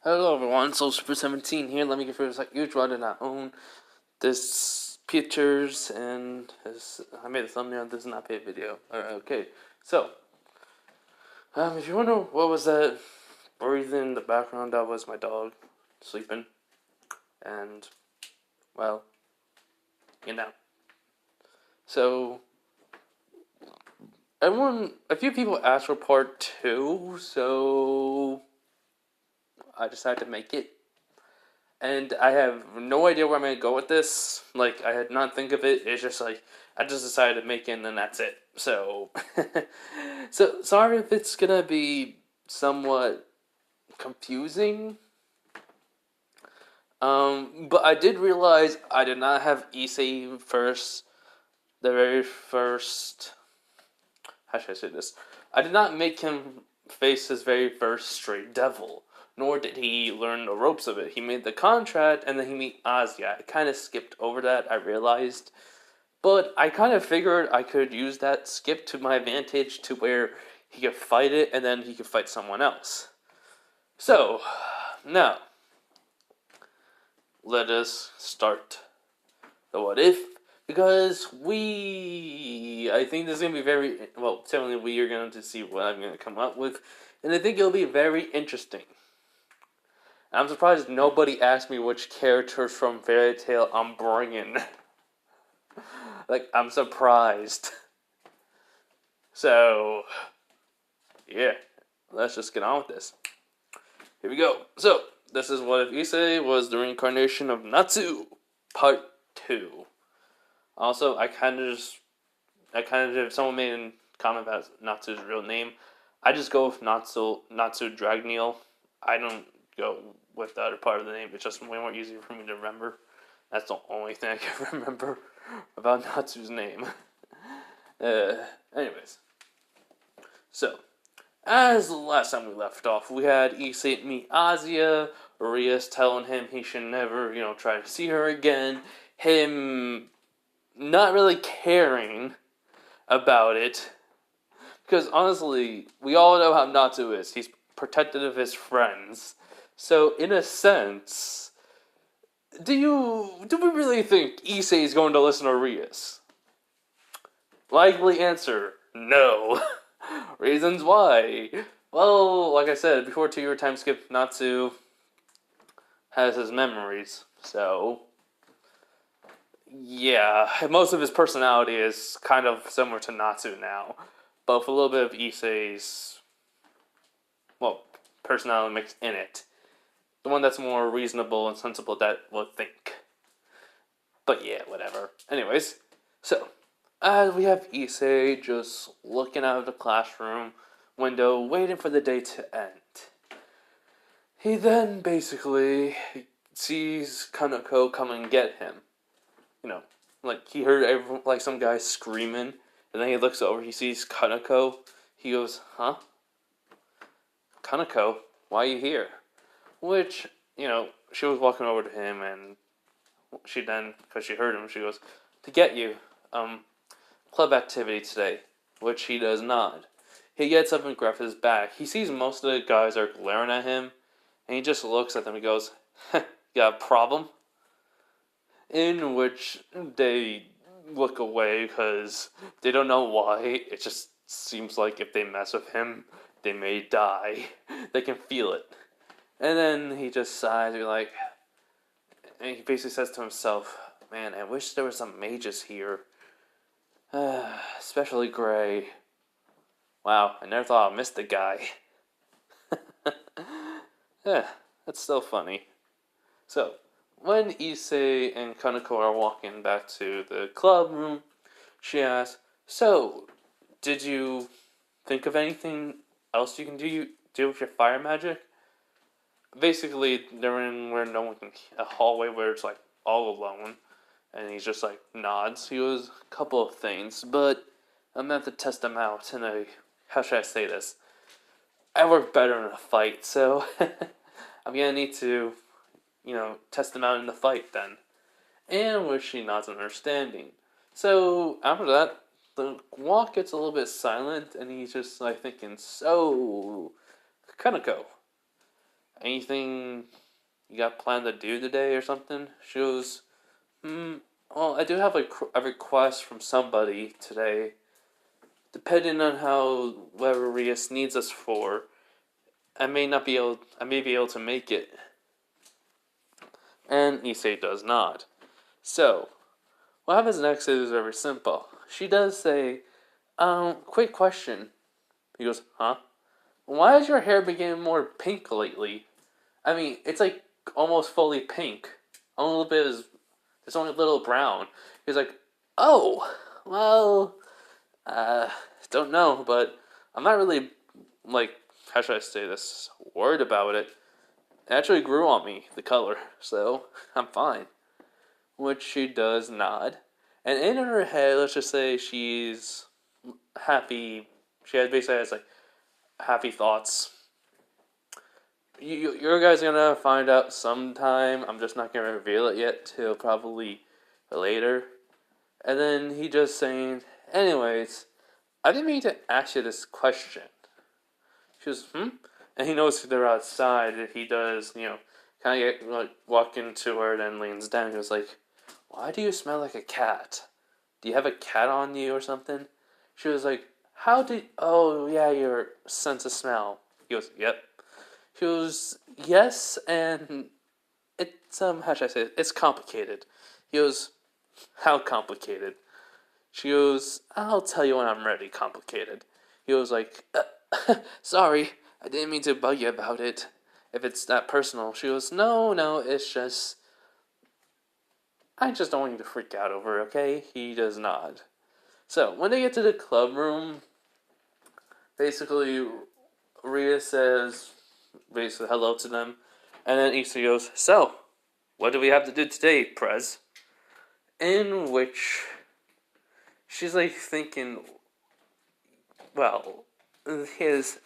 Hello everyone, Soul Super 17 here. Let me get first like usual. I did not own this pictures and I made a thumbnail. This is not paid video. Alright, okay. So, if you wonder what was that breathing in the background, that was my dog sleeping. And, well, you know. So, a few people asked for part 2, so I decided to make it. And I have no idea where I'm going to go with this. Like, I had not think of it. It's just like, I just decided to make it and then that's it. So, so sorry if it's going to be somewhat confusing. But I did realize I did not have Issei first, the very first, how should I say this? I did not make him face his very first straight devil. Nor did he learn the ropes of it. He made the contract, and then he meet Asia. I kind of skipped over that, I realized. But I kind of figured I could use that skip to my advantage to where he could fight it, and then he could fight someone else. So, now, let us start the what if. Because I think this is going to be very, well, certainly we are going to see what I'm going to come up with. And I think it'll be very interesting. I'm surprised nobody asked me which characters from Fairy Tail I'm bringing. Like, I'm surprised. So, yeah, let's just get on with this. Here we go. So, this is what if Issei was the reincarnation of Natsu, part 2. Also, if someone made a comment about Natsu's real name, I just go with Natsu Dragneel. I don't go with the other part of the name. It's just way more easier for me to remember. That's the only thing I can remember about Natsu's name. Anyways. So, as the last time we left off, we had Issei meet Asia, Rias telling him he should never, try to see her again, him not really caring about it, because honestly, we all know how Natsu is. He's protective of his friends. So, in a sense, do we really think Issei is going to listen to Rias? Likely answer, no. Reasons why. Well, like I said, before 2-year time skip, Natsu has his memories. So, yeah, most of his personality is kind of similar to Natsu now. But with a little bit of Issei's, personality mixed in it. The one that's more reasonable and sensible that will think. But yeah, whatever. Anyways, so, we have Issei just looking out of the classroom window, waiting for the day to end. He then basically sees Kaneko come and get him. Like he heard some guy screaming, and then he looks over, he sees Kaneko. He goes, huh? Kaneko, why are you here? Which, she was walking over to him, and she then, because she heard him, she goes, to get you, club activity today, which he does not. He gets up and grabs his bag. He sees most of the guys are glaring at him, and he just looks at them and goes, you got a problem? In which they look away because they don't know why. It just seems like if they mess with him, they may die. They can feel it. And then he just sighs, and he basically says to himself, man, I wish there were some mages here. Especially Gray. Wow, I never thought I'd miss the guy. Yeah, that's still funny. So, when Issei and Kaneko are walking back to the club room, she asks, so, did you think of anything else you can do with your fire magic? Basically, they're in where no one can, a hallway where it's all alone. And he just nods. He goes, a couple of things, but I'm gonna have to test them out. And how should I say this? I work better in a fight, so I'm gonna need to, test them out in the fight then. And where she nods understanding. So after that, the walk gets a little bit silent, and he's just thinking, so Kaneko. anything you got planned to do today or something? She goes, well, I do have a request from somebody today. Depending on how whatever Rias needs us for, I may be able to make it. And Issei does not. So, what happens next is very simple. She does say, quick question. He goes, huh? Why has your hair become more pink lately? I mean, it's like almost fully pink. A little bit is, it's only a little brown. He's like, oh, well, don't know, but I'm not really, like, how should I say this, worried about it. It actually grew on me, the color, so I'm fine. Which she does nod. And in her head, let's just say she's happy. Basically has like happy thoughts. You guys are gonna find out sometime. I'm just not gonna reveal it yet till probably later. And then he just saying, anyways, I didn't mean to ask you this question. She goes, And he knows they're outside. And he does, kind of walk into her, then leans down. He goes like, why do you smell like a cat? Do you have a cat on you or something? She was like, oh yeah, your sense of smell. He goes, yep. She goes, yes, and it's, how should I say it? It's complicated. He goes, how complicated? She goes, I'll tell you when I'm ready, complicated. He goes like, sorry, I didn't mean to bug you about it. If it's that personal. She goes, no, it's just, I just don't want you to freak out over it, okay? He does not. So, when they get to the club room, basically, Rhea says, hello to them, and then Issei goes, so, what do we have to do today, Prez? In which, she's like thinking, well, she's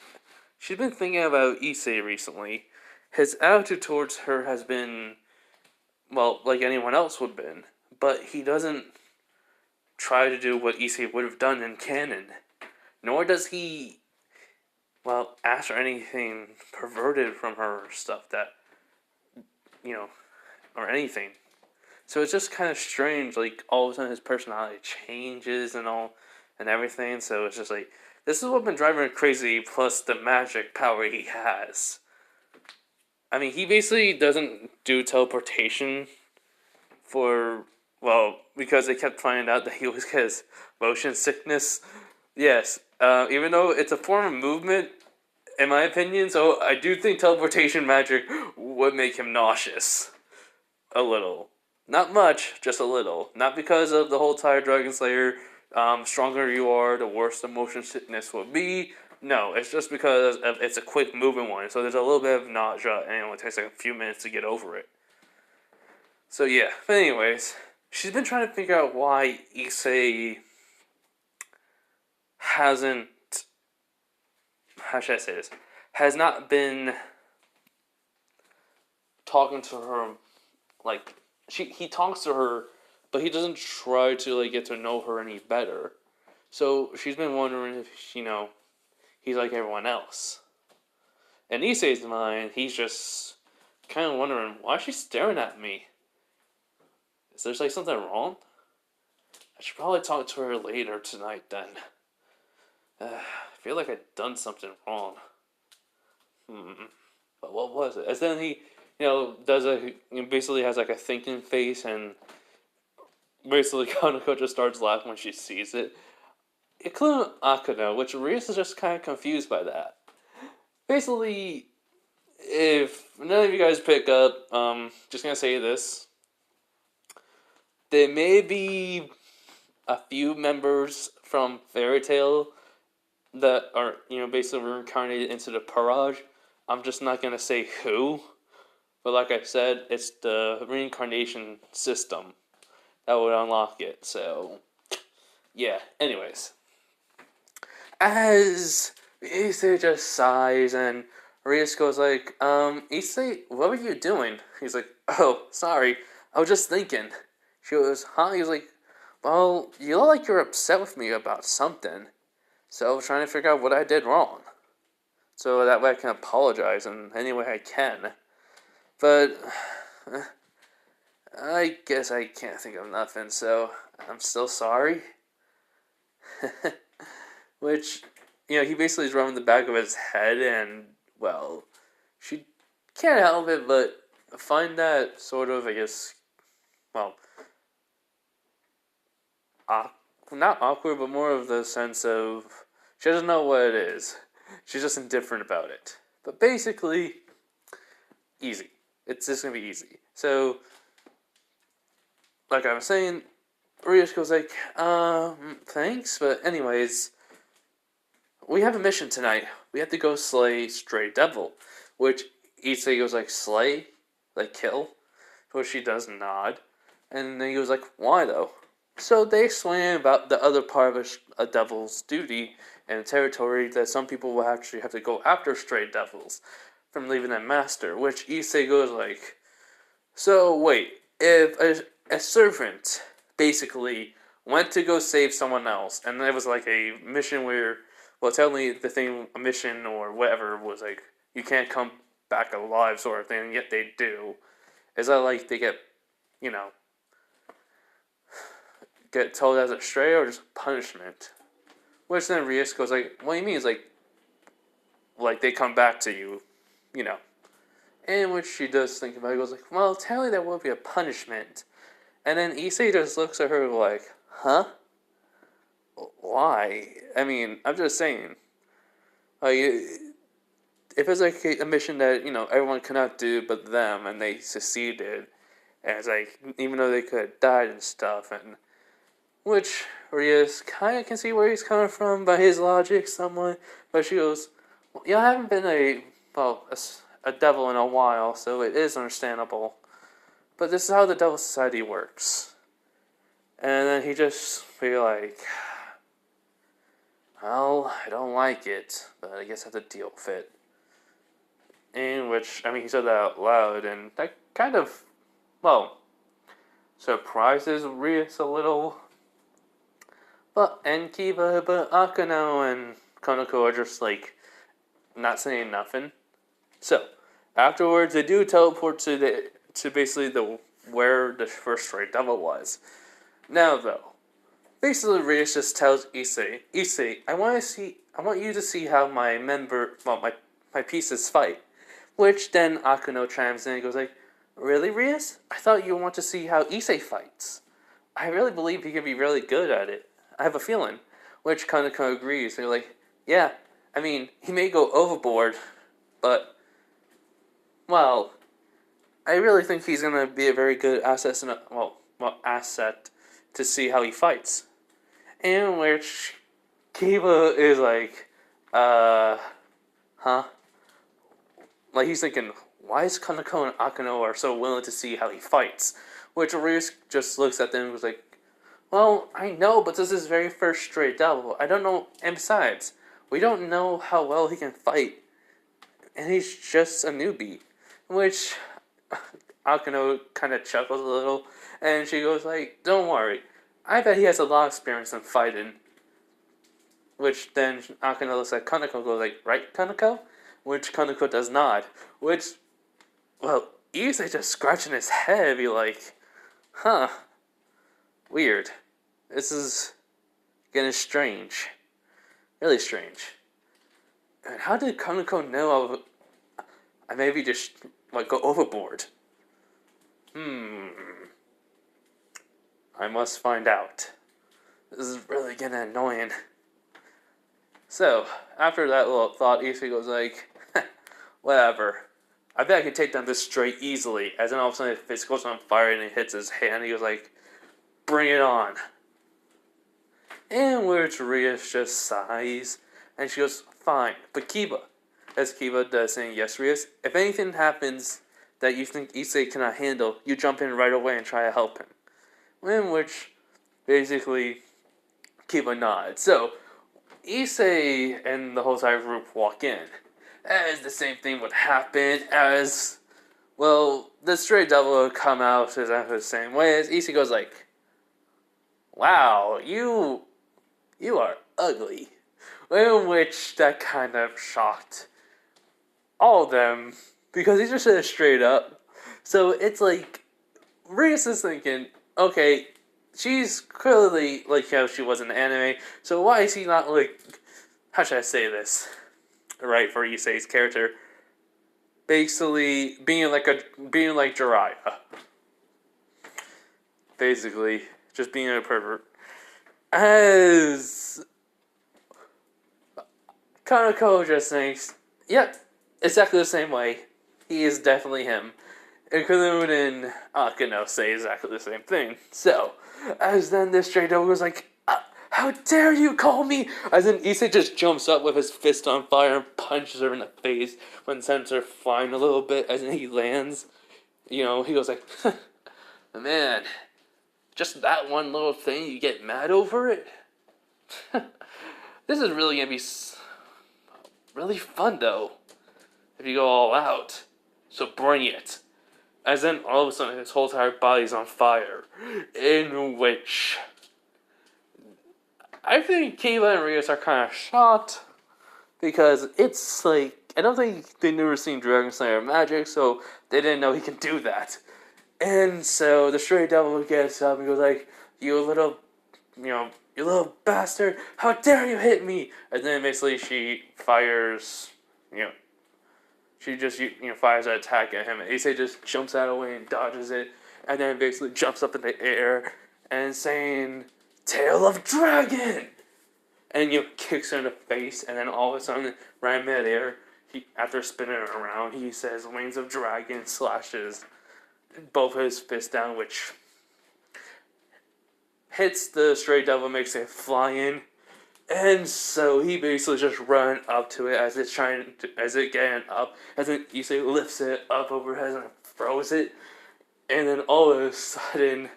been thinking about Issei recently. His attitude towards her has been, well, like anyone else would have been, but he doesn't try to do what Issei would have done in canon. Nor does he, well, ask for anything perverted from her or stuff that, or anything. So it's just kind of strange, like, all of a sudden his personality changes and everything, so it's just like, this is what's been driving her crazy, plus the magic power he has. I mean, he basically doesn't do teleportation because they kept finding out that he always gets motion sickness. Yes, even though it's a form of movement, in my opinion, so I do think teleportation magic would make him nauseous. A little. Not much, just a little. Not because of the whole entire Dragon Slayer, stronger you are, the worse the motion sickness will be. No, it's just because it's a quick moving one, so there's a little bit of nausea, and it only takes like a few minutes to get over it. So yeah, but anyways, she's been trying to figure out why Issei hasn't, how should I say this, has not been talking to her, like, he talks to her, but he doesn't try to, like, get to know her any better. So she's been wondering if, he's like everyone else. In Issei's mind, he's just kind of wondering, why is she staring at me? Is there, like, something wrong? I should probably talk to her later tonight, then. I feel like I've done something wrong. But what was it? And then he, basically has, like, a thinking face, and basically Kaneko just starts laughing when she sees it. Including Akano, which Rias is just kind of confused by that. Basically, if none of you guys pick up, just gonna say this. There may be a few members from Fairy Tail that are, basically reincarnated into the Parage. I'm just not gonna say who. But like I said, it's the reincarnation system that would unlock it. So, yeah. Anyways. As Issei just sighs and Rias goes like, Issei, what were you doing? He's like, oh, sorry. I was just thinking. She goes, huh? He's like, well, you look like you're upset with me about something. So I was trying to figure out what I did wrong. so that way I can apologize in any way I can. But I guess I can't think of nothing, so I'm still sorry. Which, he basically is rubbing the back of his head, and, well, she can't help it but find that sort of, I guess, well, not awkward, but more of the sense of she doesn't know what it is. She's just indifferent about it. But basically, easy. It's just gonna be easy. So, like I was saying, Rios goes like, thanks, but anyways, we have a mission tonight. We have to go slay Stray Devil, which Issei goes like, slay? Like kill? Which she does nod. And then he goes like, why though? So they explain about the other part of a devil's duty and territory that some people will actually have to go after stray devils from leaving their master, which Issei goes like, so wait, if a servant basically went to go save someone else, and there was like a mission where, well, tell me the thing, a mission or whatever was like, you can't come back alive sort of thing, and yet they do. Is that like they get told as a stray or just punishment? Which then Rios goes like, what do you mean? It's like they come back to you, And which she does think about it, goes like, well, technically that would be a punishment. And then Issei just looks at her like, huh? Why? I mean, I'm just saying. Like, if it's like a mission that, everyone cannot do but them, and they succeeded, and it's like, even though they could have died and stuff, and which Rios kind of can see where he's coming from by his logic somewhat, but she goes, well, I haven't been a devil in a while, so it is understandable. But this is how the Devil Society works. And then he just be like, well, I don't like it, but I guess I have to deal with it. In which, he said that out loud, and that kind of, surprises Rios a little. But Akano and Konoko are just not saying nothing. So, afterwards, they do teleport to basically where the first stray devil was. Now, though, basically Rios just tells Issei, I want you to see how my pieces fight. Which then Akano chimes in and goes like, really, Rios? I thought you want to see how Issei fights. I really believe he could be really good at it. I have a feeling. Which Konoko agrees. They're like, yeah, he may go overboard, but, well, I really think he's going to be a very good asset to see how he fights. In which Kiba is like, huh? Like, he's thinking, why is Konoko and Akano are so willing to see how he fights? Which Rios just looks at them and was like, well, I know, but this is his very first stray devil. I don't know, and besides, we don't know how well he can fight. And he's just a newbie. Which Akano kind of chuckles a little, and she goes like, don't worry, I bet he has a lot of experience in fighting. Which then Akano looks at Konoko and goes like, right, Konoko? Which Konoko does not. Which, well, Issei just scratching his head, be like, huh, weird. This is getting strange. Really strange. And how did Konoko know I maybe just, go overboard? I must find out. This is really getting annoying. So, after that little thought, Issei goes like, whatever. I bet I can take down this stray easily. As then all of a sudden his face goes on fire and it hits his hand. He goes like, bring it on. In which Rios just sighs. And she goes, fine. But Kiba. As Kiba does, saying, yes, Rios. If anything happens that you think Issei cannot handle, you jump in right away and try to help him. In which, basically, Kiba nods. So, Issei and the whole entire group walk in. As the same thing would happen as, well, the stray devil would come out the same way as Issei goes like, wow, you are ugly. In which that kind of shocked all of them, because he just said it straight up. So it's like, Rios is thinking, okay, she's clearly like how she was in the anime, so why is he not like, how should I say this, right, for Issei's character, basically being like Jiraiya, basically just being a pervert, as Kaneko just thinks, yep, exactly the same way, he is definitely him. Including Akano say exactly the same thing. So, as then this stray dog was like, how dare you call me? As then Issei just jumps up with his fist on fire and punches her in the face when sends her flying a little bit. As then he lands, he goes like, man, just that one little thing, you get mad over it? This is really gonna be really fun though, if you go all out. So bring it. As then all of a sudden his whole entire body's on fire. In which I think Kiva and Rios are kind of shocked. Because it's like, I don't think they've never seen Dragon Slayer magic, so they didn't know he can do that. And so the stray devil gets up and goes like, you little bastard, how dare you hit me? And then basically she fires, she just fires an attack at him. And Issei just jumps out of the way and dodges it, and then basically jumps up in the air and saying, "Tail of Dragon!" And kicks her in the face, and then all of a sudden, right in midair, after spinning around, he says, "Wings of Dragon," slashes both his fists down, which hits the stray devil, makes it fly in. And so he basically just run up to it as it getting up, as then Issei lifts it up over his head and throws it, and then all of a sudden,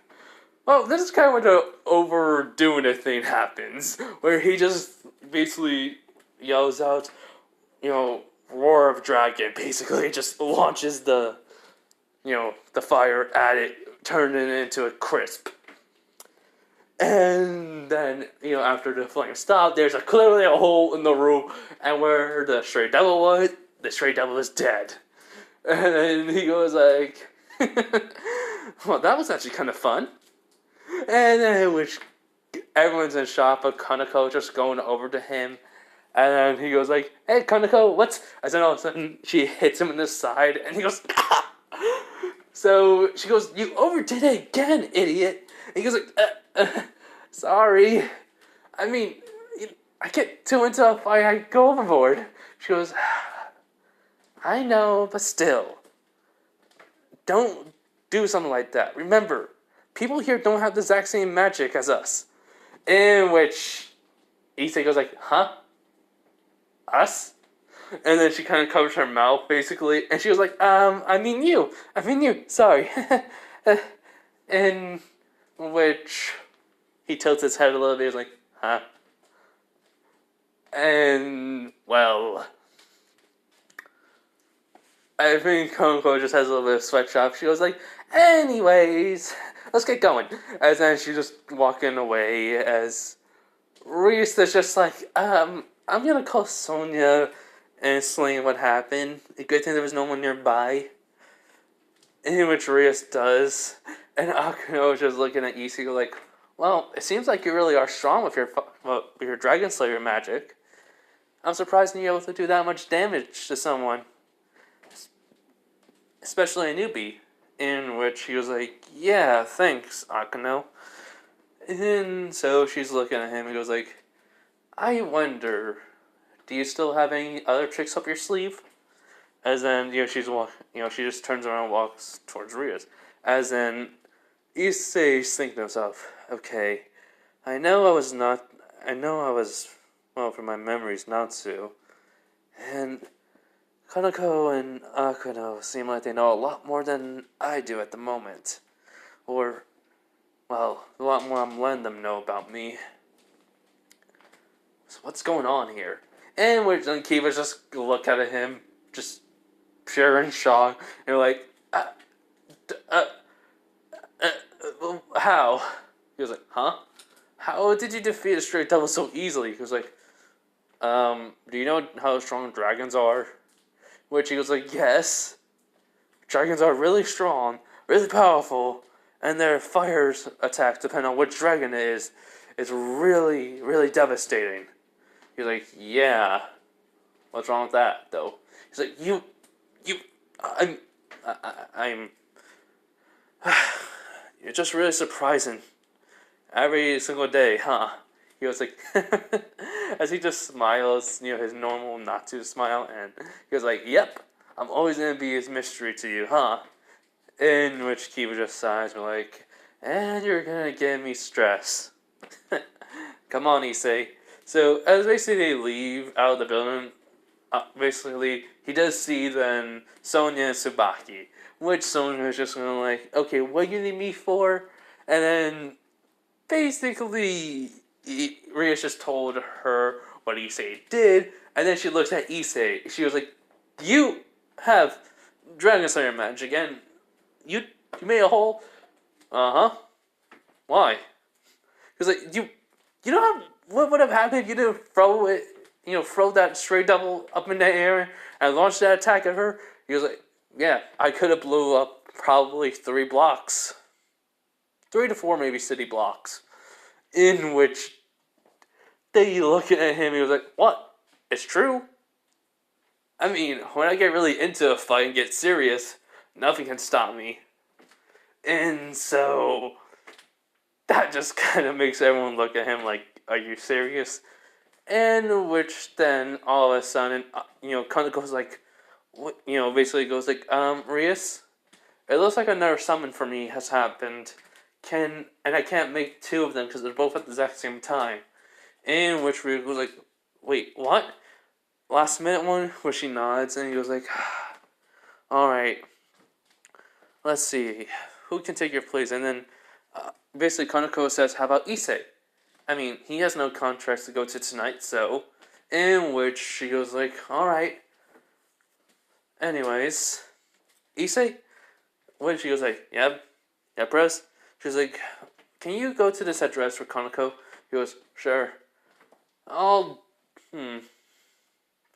well, this is kind of where the overdoing it thing happens, where he just basically yells out, "Roar of Dragon," basically just launches the fire at it, turning it into a crisp. And then, after the flame stopped, there's clearly a hole in the roof, and where the stray devil was, the stray devil is dead. And then he goes like, well, that was actually kind of fun. And then, which everyone's in shock, but Kaneko just going over to him, and then he goes like, "Hey, Kaneko, what's..." And then all of a sudden, she hits him in the side, and he goes, "Ah!" So she goes, "You overdid it again, idiot." And he goes like, "Sorry. I mean, I get too into a fight, I go overboard." She goes, "I know, but still. Don't do something like that. Remember, people here don't have the exact same magic as us." In which Issei goes like, "Huh? Us?" And then she kind of covers her mouth, basically, and she was like, I mean you, sorry." In which he tilts his head a little bit, he's like, "Huh?" And, well, I think Konko just has a little bit of sweatshop. She goes like, "Anyways, let's get going." As then she's just walking away, as Reese is just like, I'm gonna call Sonia and explain what happened. A good thing there was no one nearby." In which Rios does, and Akuno is just looking at Issei like, "Well, it seems like you really are strong with your Dragon Slayer magic. I'm surprised you're able to do that much damage to someone, especially a newbie." In which he was like, "Yeah, thanks, Akuno." And so she's looking at him and goes like, "I wonder, do you still have any other tricks up your sleeve?" As then, she just turns around and walks towards Rios. As then, Issei's thinking to himself, "Okay, I know I was, well, from my memories, natsu. And Kaneko and Akuno seem like they know a lot more than I do at the moment. Or, well, a lot more I'm letting them know about me. So what's going on here?" And then Kiva's just look at him, just pure in shock, and like, how? He was like, "Huh? How did you defeat a stray devil so easily?" He was like, "Do you know how strong dragons are?" Which he was like, yes, dragons are really strong, really powerful, and their fire attacks, depending on which dragon it is really, really devastating. He's like, yeah, what's wrong with that, though? He's like, I'm, you're just really surprising. Every single day, huh? He was like, as he just smiles, his normal natsu smile, and he was like, yep, I'm always gonna be his mystery to you, huh? In which Kiba just sighs, and like, and you're gonna give me stress. Come on, Issei. So, as basically they leave out of the building, basically, he does see then Sonya and Tsubaki, which Sonya is just gonna like, okay, what do you need me for? And then, basically, Ria's just told her what Issei did, and then she looks at Issei. She was like, you have Dragon Slayer magic, and you made a hole? Uh-huh. Why? Because, like, you know what would have happened if you didn't throw it, throw that stray double up in the air and launch that attack at her? He was like, yeah, I could have blew up probably 3 blocks. 3 to 4 maybe city blocks. In which they looking at him, he was like, what? It's true? I mean, when I get really into a fight and get serious, nothing can stop me. And so that just kind of makes everyone look at him like, are you serious? And which then all of a sudden, kind of goes like, basically goes like, Rias, it looks like another summon for me has happened. And I can't make 2 of them because they're both at the exact same time. In which Rias was like, wait, what? Last minute one, where she nods and he goes like, alright, let's see, who can take your place? And then basically Kaneko says, how about Issei? I mean, he has no contracts to go to tonight, so, in which she goes like, alright. Anyways, Issei? When she goes like, yep, bros. She's like, can you go to this address for Kaneko? He goes, sure. I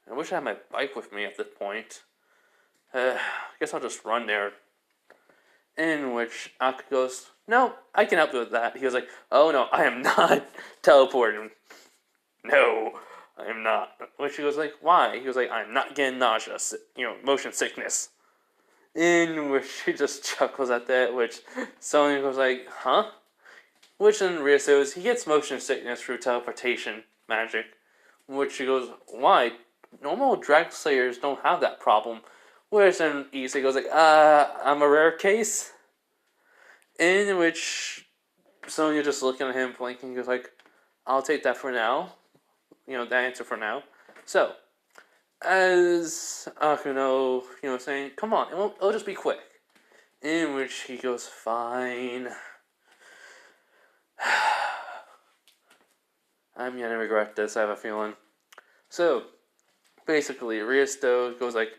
wish I had my bike with me at this point. I guess I'll just run there. In which Akka goes, no, I can help you with that. He was like, oh no, I am not teleporting. No, I am not. Which she was like, why? He was like, I'm not getting nausea, motion sickness. In which she just chuckles at that, which Sonya goes like, huh? Which then Ria says he gets motion sickness through teleportation magic. Which she goes, why? Normal Dragon Slayers don't have that problem. Whereas then Issei goes like, I'm a rare case. In which Sonya just looking at him blinking, goes like, I'll take that for now. That answer for now. So, as Akuno, saying, come on, it'll just be quick. In which he goes, fine. I'm gonna regret this, I have a feeling. So, basically, Riasto goes like,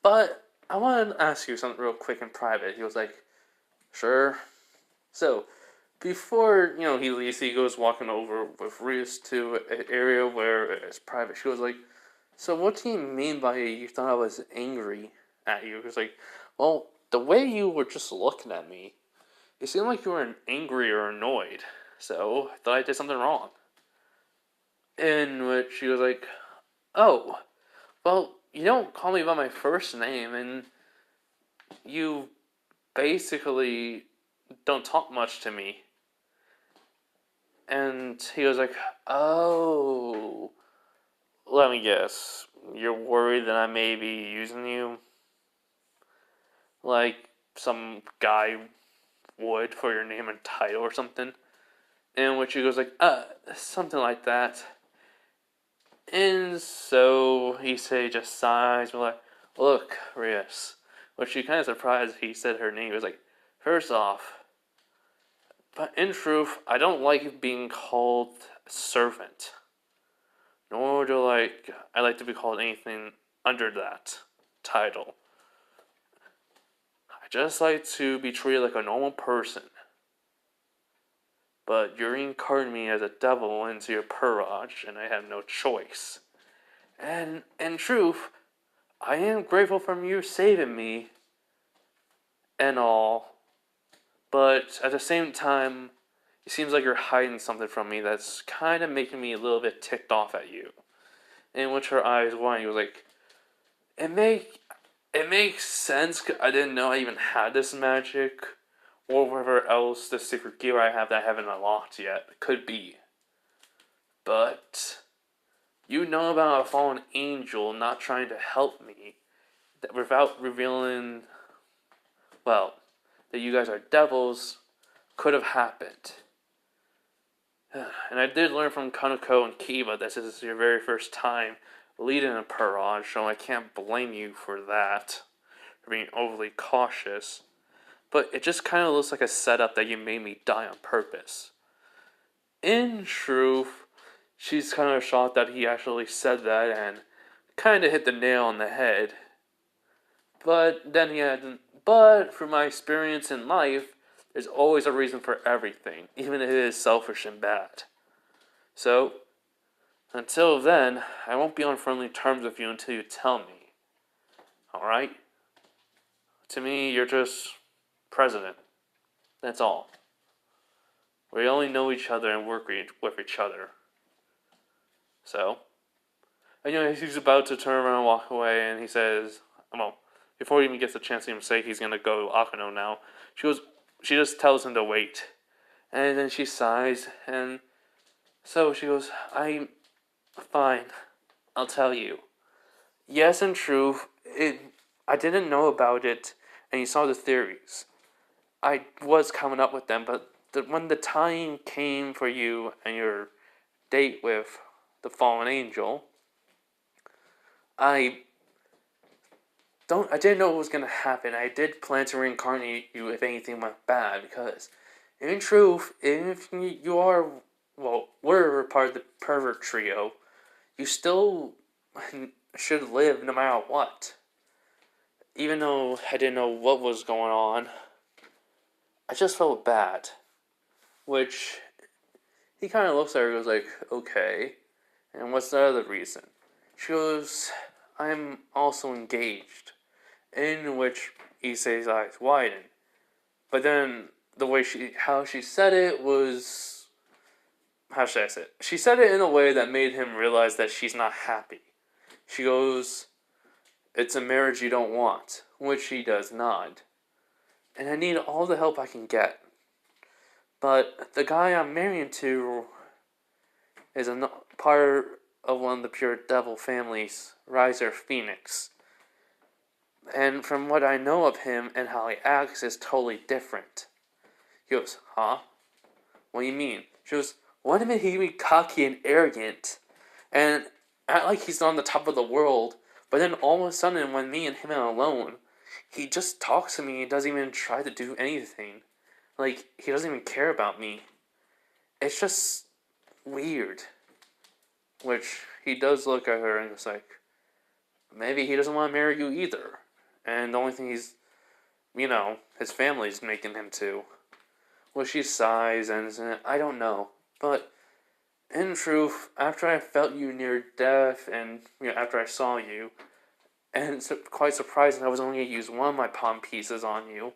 but I want to ask you something real quick in private. He was like, sure. So, before, he leaves, he goes walking over with Rias to an area where it's private. She was like, so what do you mean by you thought I was angry at you? He was like, well, the way you were just looking at me, it seemed like you were angry or annoyed. So, I thought I did something wrong. In which she was like, oh, well, you don't call me by my first name, and you basically don't talk much to me. And he was like, oh, let me guess, you're worried that I may be using you like some guy would for your name and title or something? In which he goes like, something like that. And so Issei just sighs, but like, look, Rias. Which she kind of surprised he said her name. He was like, first off, but in truth, I don't like being called servant. Nor do I like to be called anything under that title. I just like to be treated like a normal person. But you're reincarnating me as a devil into your purage, and I have no choice. And in truth, I am grateful for you saving me and all, but at the same time, it seems like you're hiding something from me that's kind of making me a little bit ticked off at you. In which her eyes widened. He was like, it makes sense. I didn't know I even had this magic, or whatever else the secret gear I have that I haven't unlocked yet could be. But you know about a fallen angel not trying to help me, that without revealing, well, that you guys are devils, could have happened. And I did learn from Kaneko and Kiba that this is your very first time leading a barrage, so I can't blame you for that, for being overly cautious. But it just kind of looks like a setup that you made me die on purpose. In truth, she's kind of shocked that he actually said that and kind of hit the nail on the head. But then he had, but from my experience in life, there's always a reason for everything, even if it is selfish and bad. So, until then, I won't be on friendly terms with you until you tell me. Alright? To me, you're just president. That's all. We only know each other and work with each other. So, and he's about to turn around and walk away, and he says, well, before he even gets a chance to even say he's going to go to Akano now, she just tells him to wait. And then she sighs, and so she goes, I'm fine. I'll tell you. Yes, in truth, I didn't know about it, and you saw the theories. I was coming up with them, but when the time came for you and your date with the fallen angel, I didn't know what was going to happen. I did plan to reincarnate you if anything went bad, because in truth, if you are, well, we're part of the pervert trio, you still should live no matter what. Even though I didn't know what was going on, I just felt bad. Which, he kind of looks at her and goes like, okay, and what's the other reason? She goes, I'm also engaged. In which Issei's eyes widen. But then the way how she said it was, how should I say it? She said it in a way that made him realize that she's not happy. She goes, it's a marriage you don't want, which he does not. And I need all the help I can get. But the guy I'm marrying to is a part of one of the pure devil families, Riser Phoenix. And from what I know of him and how he acts is totally different. He goes, huh? What do you mean? She goes, one minute he be cocky and arrogant and act like he's on the top of the world, but then all of a sudden when me and him are alone, he just talks to me and doesn't even try to do anything. Like, he doesn't even care about me. It's just weird. Which, he does look at her and it's like, maybe he doesn't want to marry you either. And the only thing he's, his family's making him to. Well, she sighs and says, I don't know. But, in truth, after I felt you near death and, after I saw you, and it's quite surprising I was only going to use one of my palm pieces on you.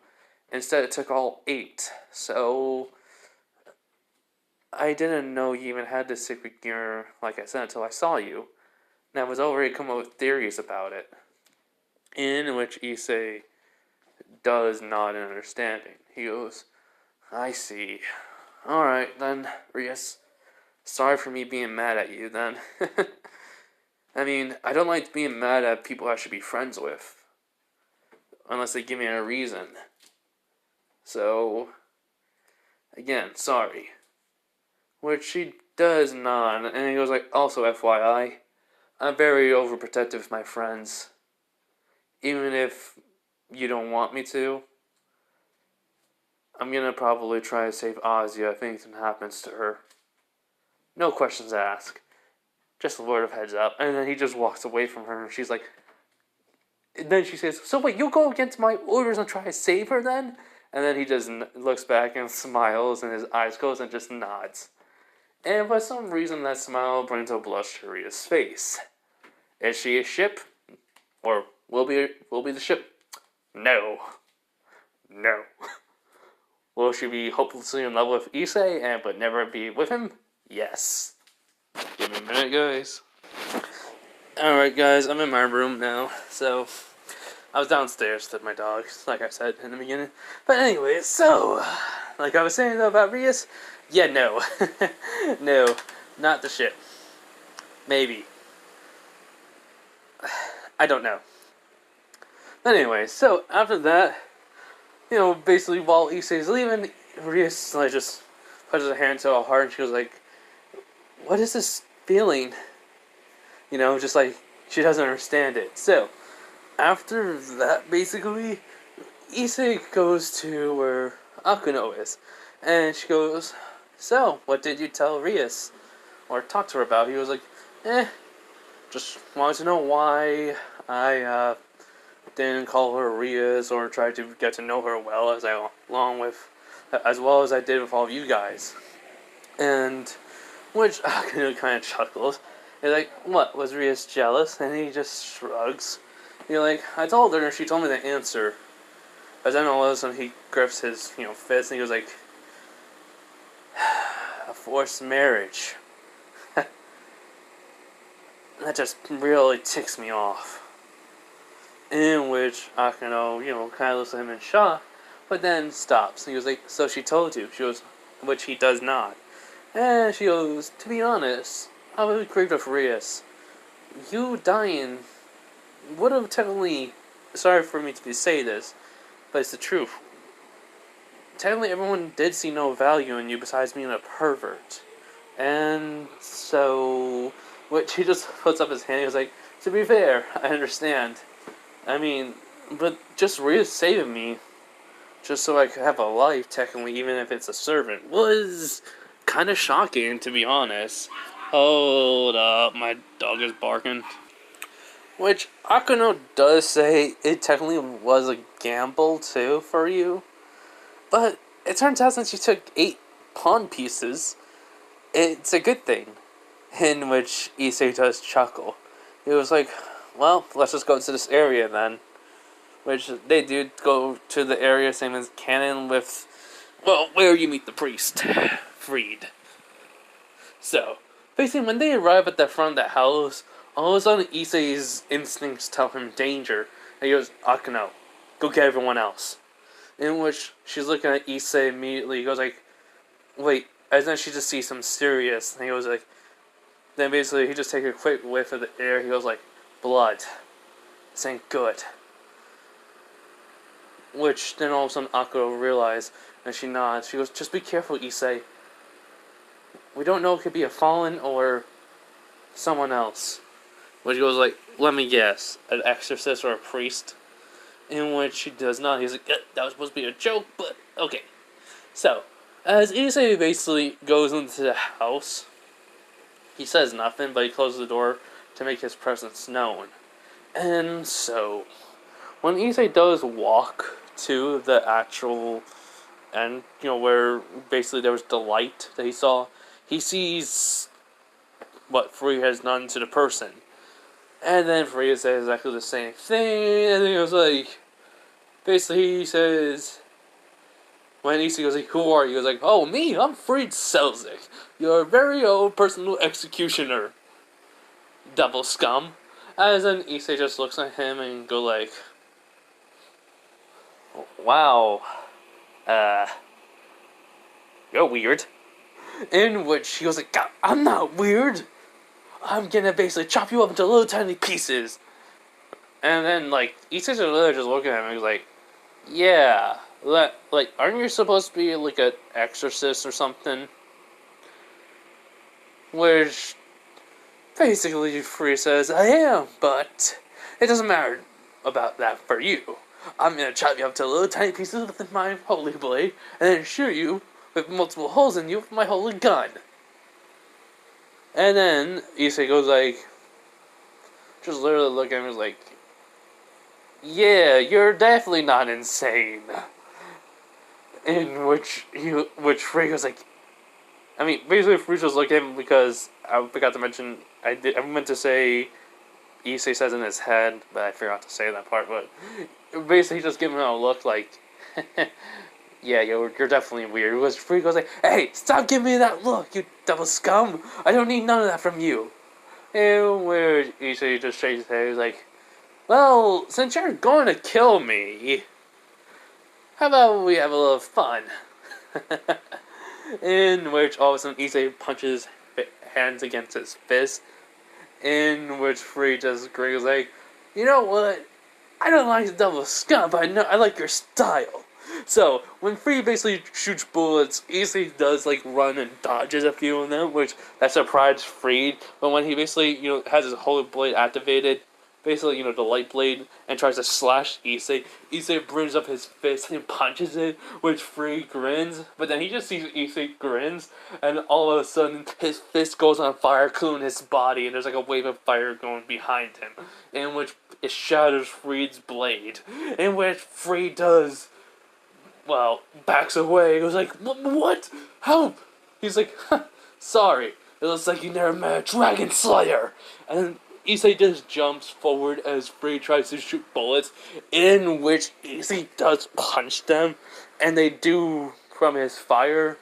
Instead, it took all 8. So, I didn't know you even had this secret gear, like I said, until I saw you. And I was already coming up with theories about it. In which Issei does nod in understanding. He goes, I see. Alright, then, Rias. Sorry for me being mad at you, then. I mean, I don't like being mad at people I should be friends with. Unless they give me a reason. So, again, sorry. Which she does nod, and he goes like, also FYI, I'm very overprotective of my friends. Even if you don't want me to, I'm gonna probably try to save Asia if anything happens to her. No questions asked. Just a word of heads up. And then he just walks away from her and she's like, and then she says, so wait, you'll go against my orders and try to save her then? And then he just looks back and smiles and his eyes close and just nods. And for some reason that smile brings a blush to Rita's face. Is she a ship? Or will be the ship? No. No. Will she be hopelessly in love with Issei but never be with him? Yes. Give me a minute, guys. Alright, guys, I'm in my room now. So, I was downstairs with my dogs, like I said in the beginning. But anyways, so, like I was saying though about Rias, yeah, no. No, not the ship. Maybe. I don't know. But anyway, so after that, basically while Issei's leaving, Rias just puts her hand to her heart and she goes like, what is this feeling? Just like she doesn't understand it. So, after that, basically, Issei goes to where Akuno is. And she goes, so, what did you tell Rias? Or talk to her about? He was like, just wanted to know why I didn't call her Rias or try to get to know her well as well as I did with all of you guys. And which Akuno kind of chuckles. He's like, what, was Rias jealous? And he just shrugs. You're like, I told her and she told me the answer. But then all of a sudden he grips his, fist and he goes like, a forced marriage. That just really ticks me off. In which Akuno, kind of looks at him in shock, but then stops. And he goes like, so she told you. She goes, which he does not. And she goes, to be honest, I was grieved with Rias. You dying would have technically, sorry for me to say this, but it's the truth. Technically everyone did see no value in you besides being a pervert. And so, which he just puts up his hand, he was like, to be fair, I understand. I mean, but just Rias saving me, just so I could have a life, technically, even if it's a servant, was kind of shocking, to be honest. Hold up, my dog is barking. Which, Akuno does say it technically was a gamble, too, for you. But it turns out since you took 8 pawn pieces, it's a good thing. In which Issei does chuckle. He was like, well, let's just go to this area then. Which they do go to the area, same as canon with, well, where you meet the priest, Freed. So, basically when they arrive at the front of the house, all of a sudden Issei's instincts tell him danger. And he goes, Akuno, go get everyone else. In which she's looking at Issei immediately, he goes like, wait, and then she just sees him serious, and he goes like, then basically he just takes a quick whiff of the air, he goes like, blood. This ain't good. Which then all of a sudden Akuno realizes, and she nods, she goes, just be careful, Issei. We don't know, it could be a fallen or someone else. Which goes like, let me guess, an exorcist or a priest? In which she does not. He's like, that was supposed to be a joke, but okay. So, as Issei basically goes into the house, he says nothing, but he closes the door to make his presence known. And so, when Issei does walk to the actual end, where basically there was the light that he saw, he sees what Free has done to the person. And then Free says exactly the same thing, and then he was like, basically he says, when Issei goes like, who are you? He goes like, oh, me, I'm Freed Selzik, your very own personal executioner, devil scum. As then Issei just looks at him and go like, wow, you're weird. In which he goes like, God, I'm not weird. I'm gonna basically chop you up into little tiny pieces. And then, like, Issei's literally just looking at him and he's like, yeah, like, aren't you supposed to be, like, an exorcist or something? Which, basically, Free says, I am, but it doesn't matter about that for you. I'm gonna chop you up to little tiny pieces with my holy blade, and then shoot you with multiple holes in you with my holy gun. And then Issei goes like, just literally look at him and is like, yeah, you're definitely not insane. In which Free goes like, I mean, basically Free just looked at him because I forgot to mention, I meant to say Issei says in his head, but I forgot to say that part, but basically just giving him a look like, yeah, you're definitely weird. Because Free goes like, hey, stop giving me that look, you devil scum! I don't need none of that from you. And where Issei just shakes his head, he's like, well, since you're going to kill me, how about we have a little fun? In which all of a sudden Issei punches hands against his fist, in which Free just grins like, you know what? I don't like the double scum, but I like your style. So, when Free basically shoots bullets, Issei does like run and dodges a few of them, which that surprised Freed. But when he basically, has his holy blade activated, basically, the light blade, and tries to slash Issei brings up his fist and punches it, which Free grins. But then he just sees Issei grins, and all of a sudden his fist goes on fire, cooling his body, and there's like a wave of fire going behind him, in which it shatters Freed's blade, in which Freed does, well, backs away. He goes like, what? How? He's like, sorry. It looks like you never met a Dragon Slayer. And then Issei just jumps forward as Free tries to shoot bullets, in which Issei does punch them, and they do from his fire.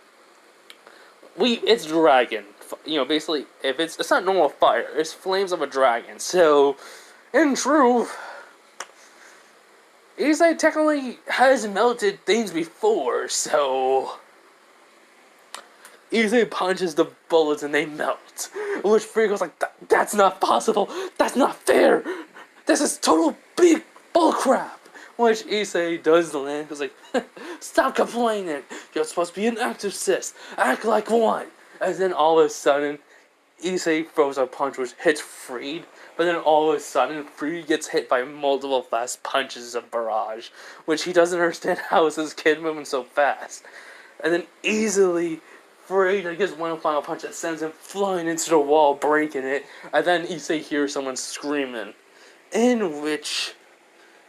It's dragon. Basically, if it's not normal fire, it's flames of a dragon. So, in truth, Issei technically has melted things before, so Issei punches the bullets and they melt. Which Free goes like, that's not possible, that's not fair, this is total big bullcrap. Which Issei does land, goes like, stop complaining, you're supposed to be an exorcist, act like one. And then all of a sudden, Issei throws a punch which hits Freed, but then all of a sudden, Freed gets hit by multiple fast punches of barrage, which he doesn't understand how is this kid moving so fast. And then easily, Freed gets one final punch that sends him flying into the wall, breaking it, and then Issei hears someone screaming, in which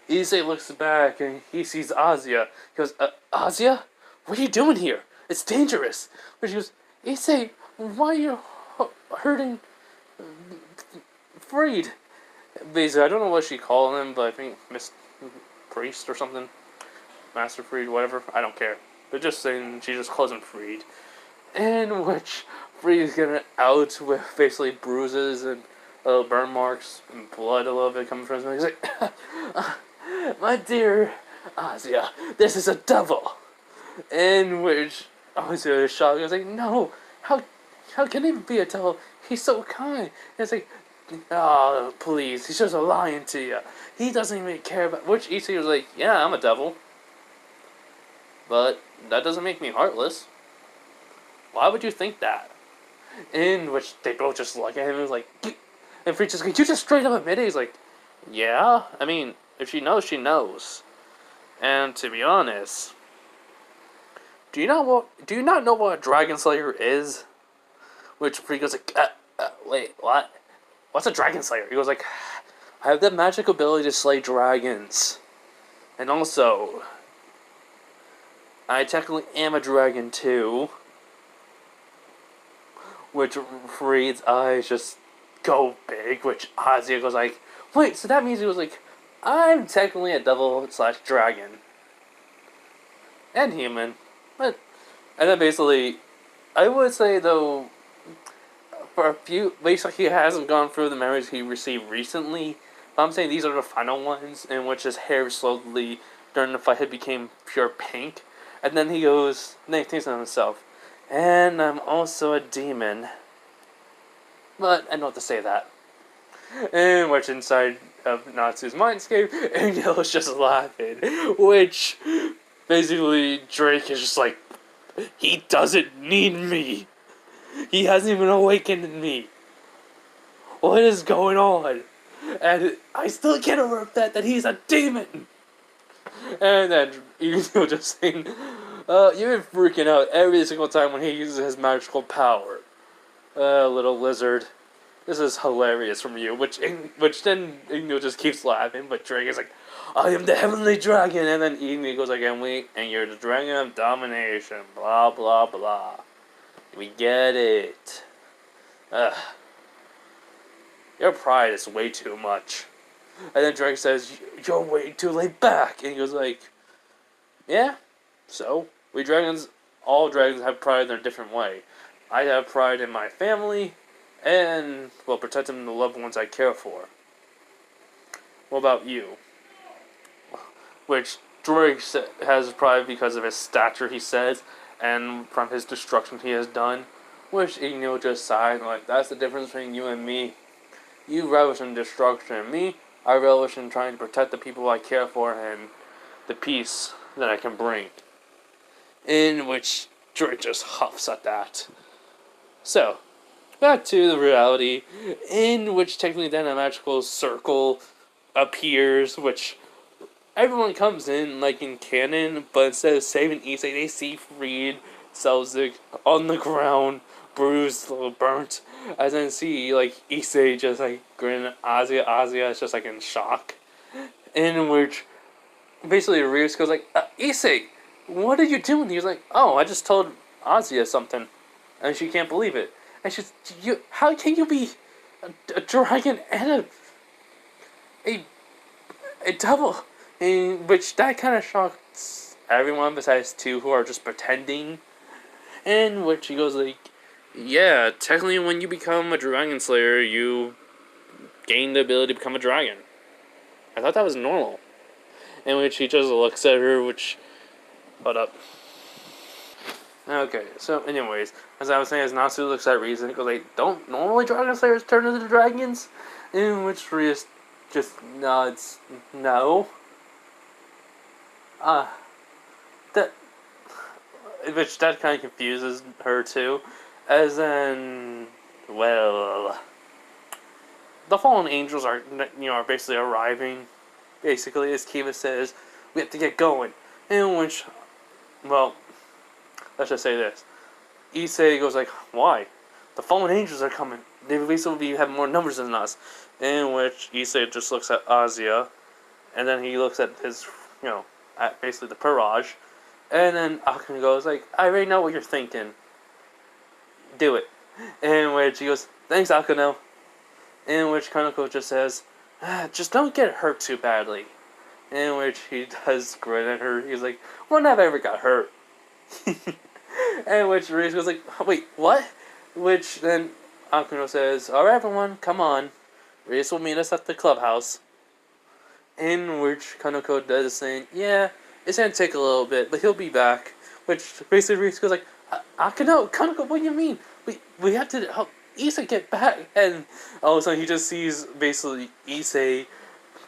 Issei looks back and he sees Asia. He goes, Asia? What are you doing here? It's dangerous. But she goes, Issei, why are you hurting Freed? Basically, I don't know what she called him, but I think Miss Priest or something. Master Freed, whatever. I don't care. They're just saying she just calls him Freed. In which Freed's getting out with basically bruises and burn marks and blood a little bit coming from him. He's like, my dear Asia, this is a devil. In which Asia is shocked. He was like, no, how can he be a devil? He's so kind. And it's like, oh, please, he's just lying to you. He doesn't even care about... Which Issei was like, yeah, I'm a devil. But that doesn't make me heartless. Why would you think that? In which they both just look at him and was like... And Freed's just like, you just straight up admit it? He's like, yeah, I mean, if she knows, she knows. And to be honest... Do you not know what a Dragon Slayer is? Which Freed goes like, wait, what? What's a Dragon Slayer? He goes like, I have the magic ability to slay dragons. And also, I technically am a dragon too. Which Freed's eyes just go big, which Asia goes like, wait, so that means he was like, I'm technically a devil/dragon. And human. But, and then basically, I would say though, for a few, basically he hasn't gone through the memories he received recently. But I'm saying these are the final ones in which his hair slowly, during the fight, it became pure pink. And then he goes, then he thinks to himself, and I'm also a demon. But I don't have to say that. In which inside of Natsu's mindscape, Angel is just laughing. Which, basically, Drake is just like, he doesn't need me. He hasn't even awakened in me. What is going on? And I still can't overlook that he's a demon. And then Angel just saying, you've been freaking out every single time when he uses his magical power. Little lizard. This is hilarious from you. Which then Angel just keeps laughing, but Drake is like, I am the heavenly dragon. And then Angel goes like, and you're the dragon of domination. Blah, blah, blah. We get it. your pride is way too much. And then Drake says, you're way too laid back. And he goes like, yeah, so all dragons have pride in a different way. I have pride in my family, and, well, protecting the loved ones I care for. What about you? Which Drake has pride because of his stature, he says, and from his destruction he has done. Which Eno just sighed, like, that's the difference between you and me. You relish in destruction, and me, I relish in trying to protect the people I care for and the peace that I can bring. In which Drake just huffs at that. So, back to the reality, in which technically then a magical circle appears, which everyone comes in, like in canon, but instead of saving Issei, they see Freed, Selzig on the ground, bruised, a little burnt, as then see, like, Issei just, like, grin at Asia. Asia is just, like, in shock. In which, basically, Reus goes, like, Issei, what are you doing? He was like, oh, I just told Asia something, and she can't believe it. And she's, how can you be a dragon and a double? In which that kind of shocks everyone besides two who are just pretending. In which he goes like, yeah, technically when you become a dragon slayer, you gain the ability to become a dragon. I thought that was normal. In which he just looks at her, which, hold up. Okay, so anyways, as I was saying, as Natsu looks at Reason, he goes like, don't normally dragon slayers turn into dragons? In which Reus just nods, no. That, which that kind of confuses her too, as in, well, the fallen angels are basically arriving. Basically, as Kiva says, we have to get going. In which, well, let's just say this: Issei goes like, why? The fallen angels are coming. They basically have more numbers than us. In which Issei just looks at Asia, and then he looks at his, at basically the Parage, and then Akane goes like, I already know what you're thinking. Do it. In which he goes, thanks Akane. In which Kaneko just says, just don't get hurt too badly. In which he does grin at her. He's like, when have I ever got hurt? And which Reese goes like, wait, what? Which then Akane says, alright everyone, come on. Reese will meet us at the clubhouse. In which Kaneko does saying, yeah, it's gonna take a little bit, but he'll be back. Which basically Reese goes like, Akane, Kaneko, what do you mean? We have to help Issei get back. And all of a sudden he just sees basically Issei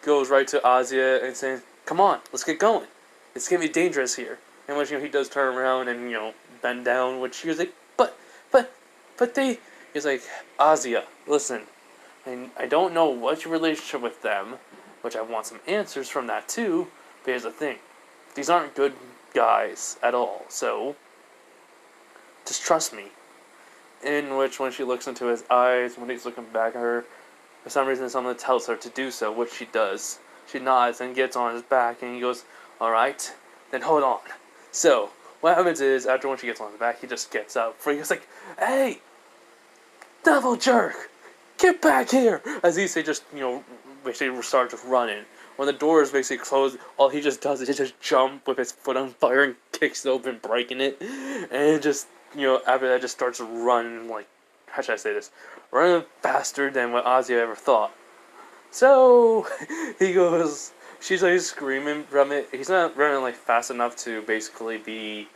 goes right to Asia and saying, come on, let's get going. It's gonna be dangerous here. And which he does turn around and bend down, which he was like, but they, he's like, Asia, listen, I don't know what's your relationship with them, which I want some answers from that too, but here's the thing, these aren't good guys at all, so just trust me. In which when she looks into his eyes, when he's looking back at her, for some reason someone tells her to do so, which she does. She nods and gets on his back, and he goes, alright, then hold on. So, what happens is, after when she gets on his back, he just gets up. He's like, hey, devil jerk, get back here! As Issei just, basically starts running. When the door is basically closed, all he just does is just jump with his foot on fire and kicks it open, breaking it. And just, after that, just starts running, like, how should I say this? Running faster than what Asia ever thought. So, he goes, she's like screaming from it. He's not running like fast enough to basically be,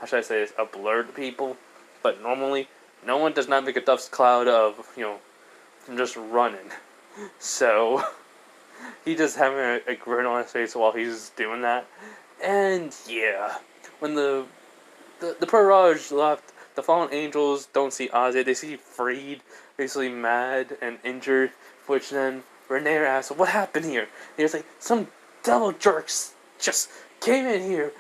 how should I say this, a blur to people. But normally, no one does not make a dust cloud of, from just running. So, he just having a grin on his face while he's doing that. And yeah, when the Parage left, the fallen angels don't see Ozzy. They see Freed, basically mad and injured, which then Renee asks, what happened here? And he was like, some devil jerks just came in here,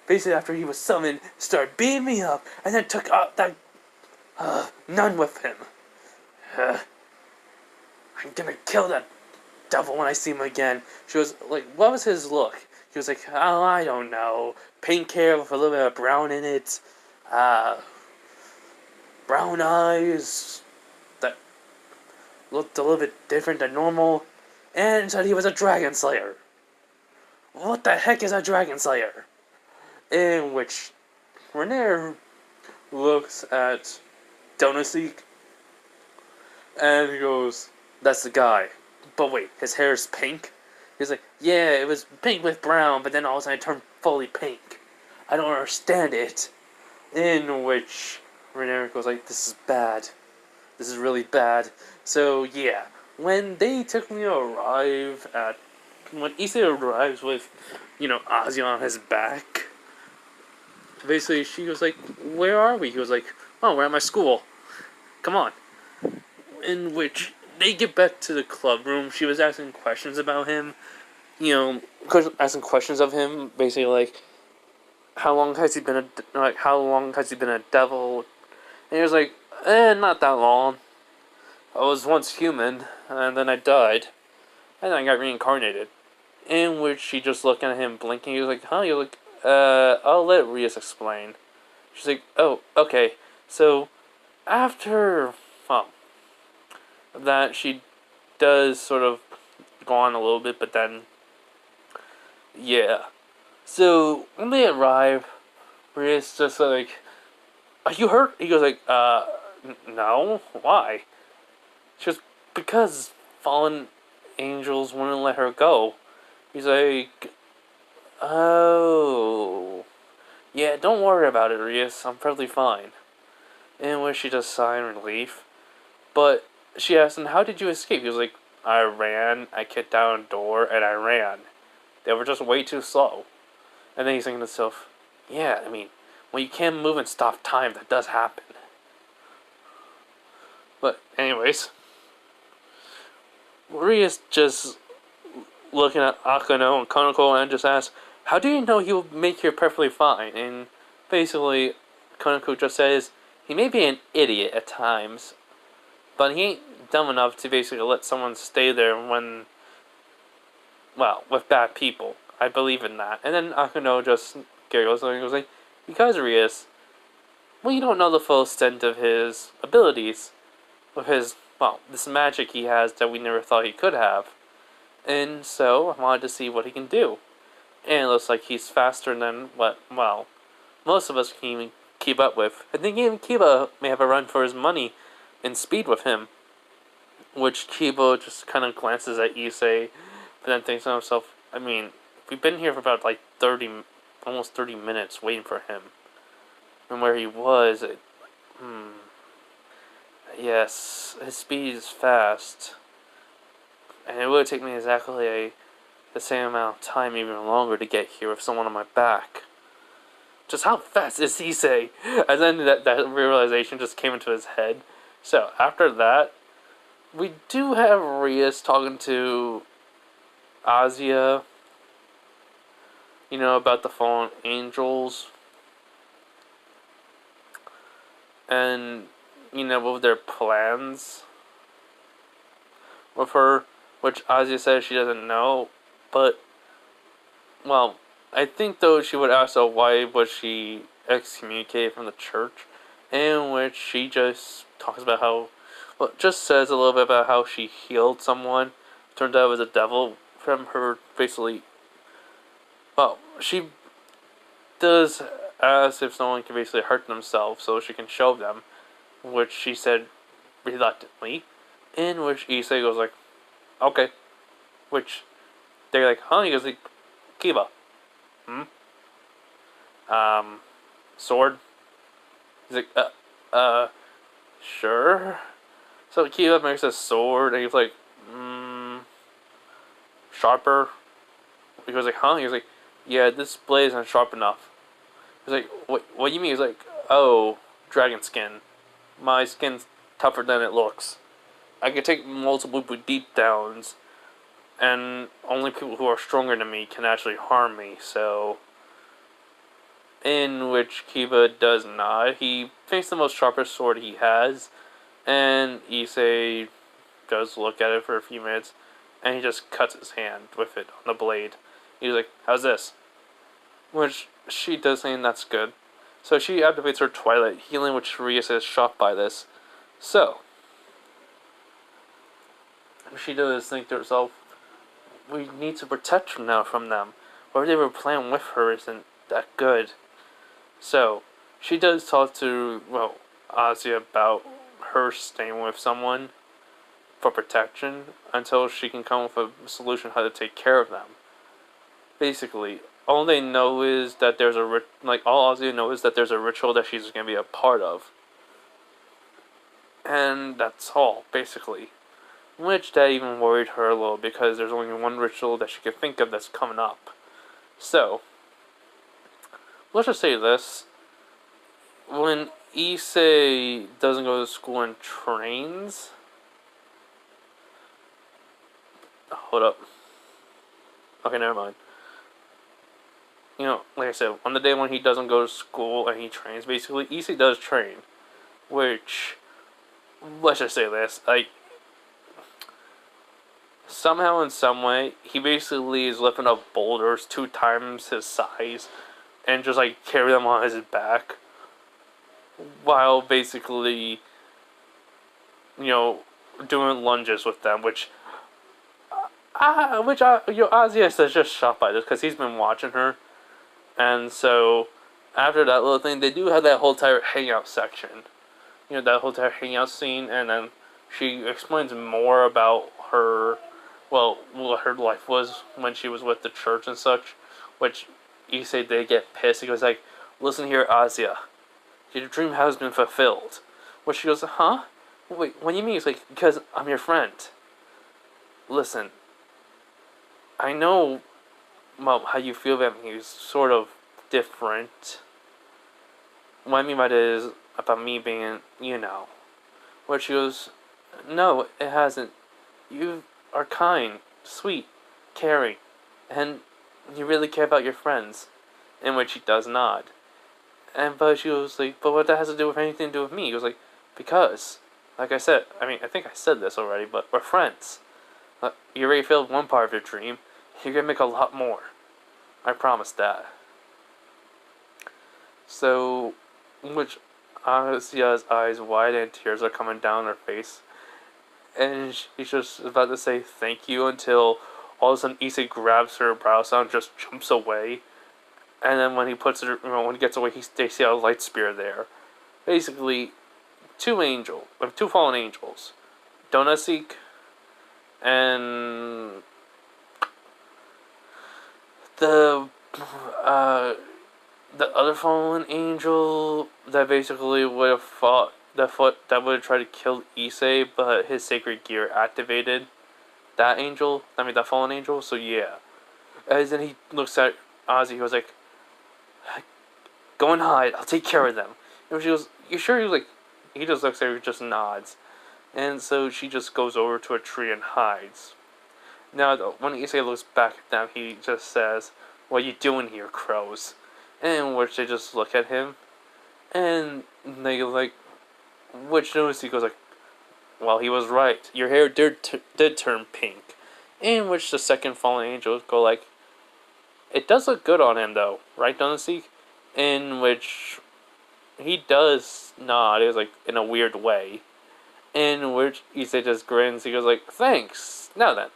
basically after he was summoned, started beating me up, and then took out that nun with him. I'm gonna kill that devil when I see him again. She was like, what was his look? He was like, oh, I don't know. Pink hair with a little bit of brown in it. Brown eyes. looked a little bit different than normal, and said he was a dragon slayer. What the heck is a dragon slayer? In which Renee looks at Donaseek and he goes, "That's the guy. But wait, his hair's pink?" He's like, "Yeah, it was pink with brown, but then all of a sudden it turned fully pink. I don't understand it." In which Renee goes like, "This is bad. This is really bad." So yeah, when Issei arrives with, Ozzy on his back, basically she was like, "Where are we?" He was like, "Oh, we're at my school. Come on." In which they get back to the club room. She was asking questions about him, asking questions of him, basically like, how long has he been a devil? And he was like, not that long. I was once human, and then I died, and then I got reincarnated. In which she just looked at him blinking. He was like, "Huh?" He was like, I'll let Rias explain." She's like, "Oh, okay. So, after, that she does sort of go on a little bit, but then, yeah. So, when they arrive, Rias just like, "Are you hurt?" He goes like, no. Why?" She goes, "Because fallen angels wouldn't let her go." He's like, "Oh. Yeah, don't worry about it, Rias. I'm perfectly fine." In which she does sigh in relief. But she asked him, "How did you escape?" He was like, "I ran, I kicked down a door, and I ran. They were just way too slow." And then he's thinking to himself, "Yeah, I mean, when you can't move and stop time, that does happen." But anyways, Maria's just looking at Akano and Konoko and just asks, "How do you know he'll make here perfectly fine?" And basically, Konoko just says, "He may be an idiot at times, but he ain't dumb enough to basically let someone stay there with bad people. I believe in that." And then Akano just giggles and goes like, "Because Rias, we don't know the full extent of his abilities. With his, this magic he has that we never thought he could have. And so, I wanted to see what he can do. And it looks like he's faster than most of us can even keep up with. I think even Kiba may have a run for his money in speed with him." Which Kiba just kind of glances at Issei, but then thinks to himself, I mean, we've been here for about almost 30 minutes waiting for him. And where he was, yes, his speed is fast. And it would take me exactly the same amount of time, even longer, to get here with someone on my back. Just how fast is Issei? And then that realization just came into his head. So, after that, we do have Rias talking to Asia, about the fallen angels. And, with their plans with her, which Asia says she doesn't know. But, I think though she would ask her why was she excommunicated from the church, in which she just talks about how, just says a little bit about how she healed someone. Turned out it was a devil from her, basically. She does ask if someone can basically hurt themselves so she can show them, which she said reluctantly, in which Issei goes like, "Okay." Which they're like, "Huh?" He goes like, "Kiba. Sword?" He's like, sure." So Kiba makes a sword, and he's like, "Sharper?" He goes like, "Huh?" He was like, "Yeah, this blade isn't sharp enough." He's like, What do you mean?" He's like, "Oh, dragon skin. My skin's tougher than it looks. I can take multiple deep downs, and only people who are stronger than me can actually harm me, so..." In which Kiba does not. He takes the most sharpest sword he has, and Issei does look at it for a few minutes, and he just cuts his hand with it on the blade. He's like, "How's this?" Which she does saying that's good. So she activates her Twilight Healing, which Rias is shocked by this. So, she does think to herself, we need to protect her now from them. Whatever they were planning with her isn't that good. So, she does talk to, well, Ozzy about her staying with someone for protection until she can come up with a solution how to take care of them. Basically, all they know is that there's all Ozzy knows is that there's a ritual that she's going to be a part of. And that's all, basically. Which that even worried her a little because there's only one ritual that she could think of that's coming up. So, let's just say this. When Issei doesn't go to school and trains... Hold up. Okay, never mind. Like I said, on the day when he doesn't go to school and he trains, basically, Issei does train. Which, let's just say this, somehow in some way, he basically is lifting up boulders 2 times his size and just, carry them on his back. While basically, doing lunges with them, Ozzy is just shocked by this because he's been watching her. And so, after that little thing, they do have that whole entire hangout section. That whole entire hangout scene, and then she explains more about her, what her life was when she was with the church and such, which Issei did get pissed. He goes listen here, Azia, your dream has been fulfilled. Which she goes, huh? Wait, what do you mean? It's because I'm your friend. Listen, I know how you feel about me is sort of different. What I mean by that is about me being, Where she goes, no, it hasn't. You are kind, sweet, caring, and you really care about your friends. In which he does nod. But she goes but what that has to do with anything to do with me? He goes because, like I said, I think I said this already, but we're friends. You already filled one part of your dream. You're gonna make a lot more. I promise that. So, which Asia's eyes wide and tears are coming down her face. And she's just about to say thank you until all of a sudden Issei grabs her brow and just jumps away. And then when he puts it, when he gets away, they see a light spear there. Basically, 2 fallen angels. Donasik and the other fallen angel that basically would have fought that would have tried to kill Issei, but his sacred gear activated that fallen angel. So yeah, and then he looks at Ozzy. He was "Go and hide. I'll take care of them." And she goes, "You sure?" He just looks at her, just nods, and so she just goes over to a tree and hides. Now, when Issei looks back at them, he just says, "What are you doing here, crows?" And which they just look at him, and they which notice he goes "Well, he was right. Your hair did turn pink." In which the second fallen angels go "It does look good on him, though, right, Donasik?" In which he does nod. It was in a weird way. In which Issei just grins. He goes "Thanks. Now then,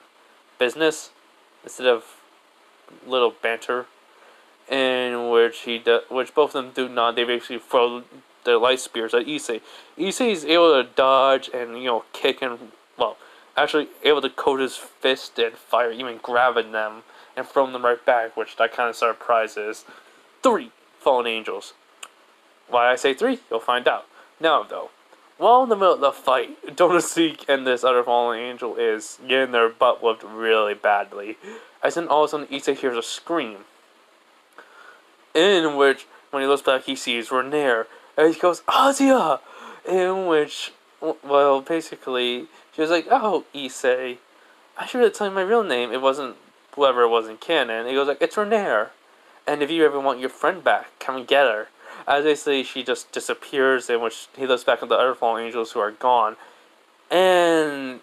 business," instead of little banter. In which which both of them do nod. They basically throw their light spears at Issei. Issei is able to dodge and kick and actually able to coat his fist and fire, even grabbing them and throwing them right back, which that kind of surprises 3 fallen angels. Why I say 3, you'll find out. Now though, while in the middle of the fight, Donasik and this other fallen angel is getting their butt whooped really badly. As then all of a sudden Issei hears a scream. In which, when he looks back, he sees Renair. And he goes, "Asia!" In which, basically, she was "Oh, Issei, I should have told you my real name. It wasn't whoever it was in canon." And he goes "It's Renair. And if you ever want your friend back, come and get her." As they say, she just disappears, in which he looks back at the other fallen angels who are gone. And,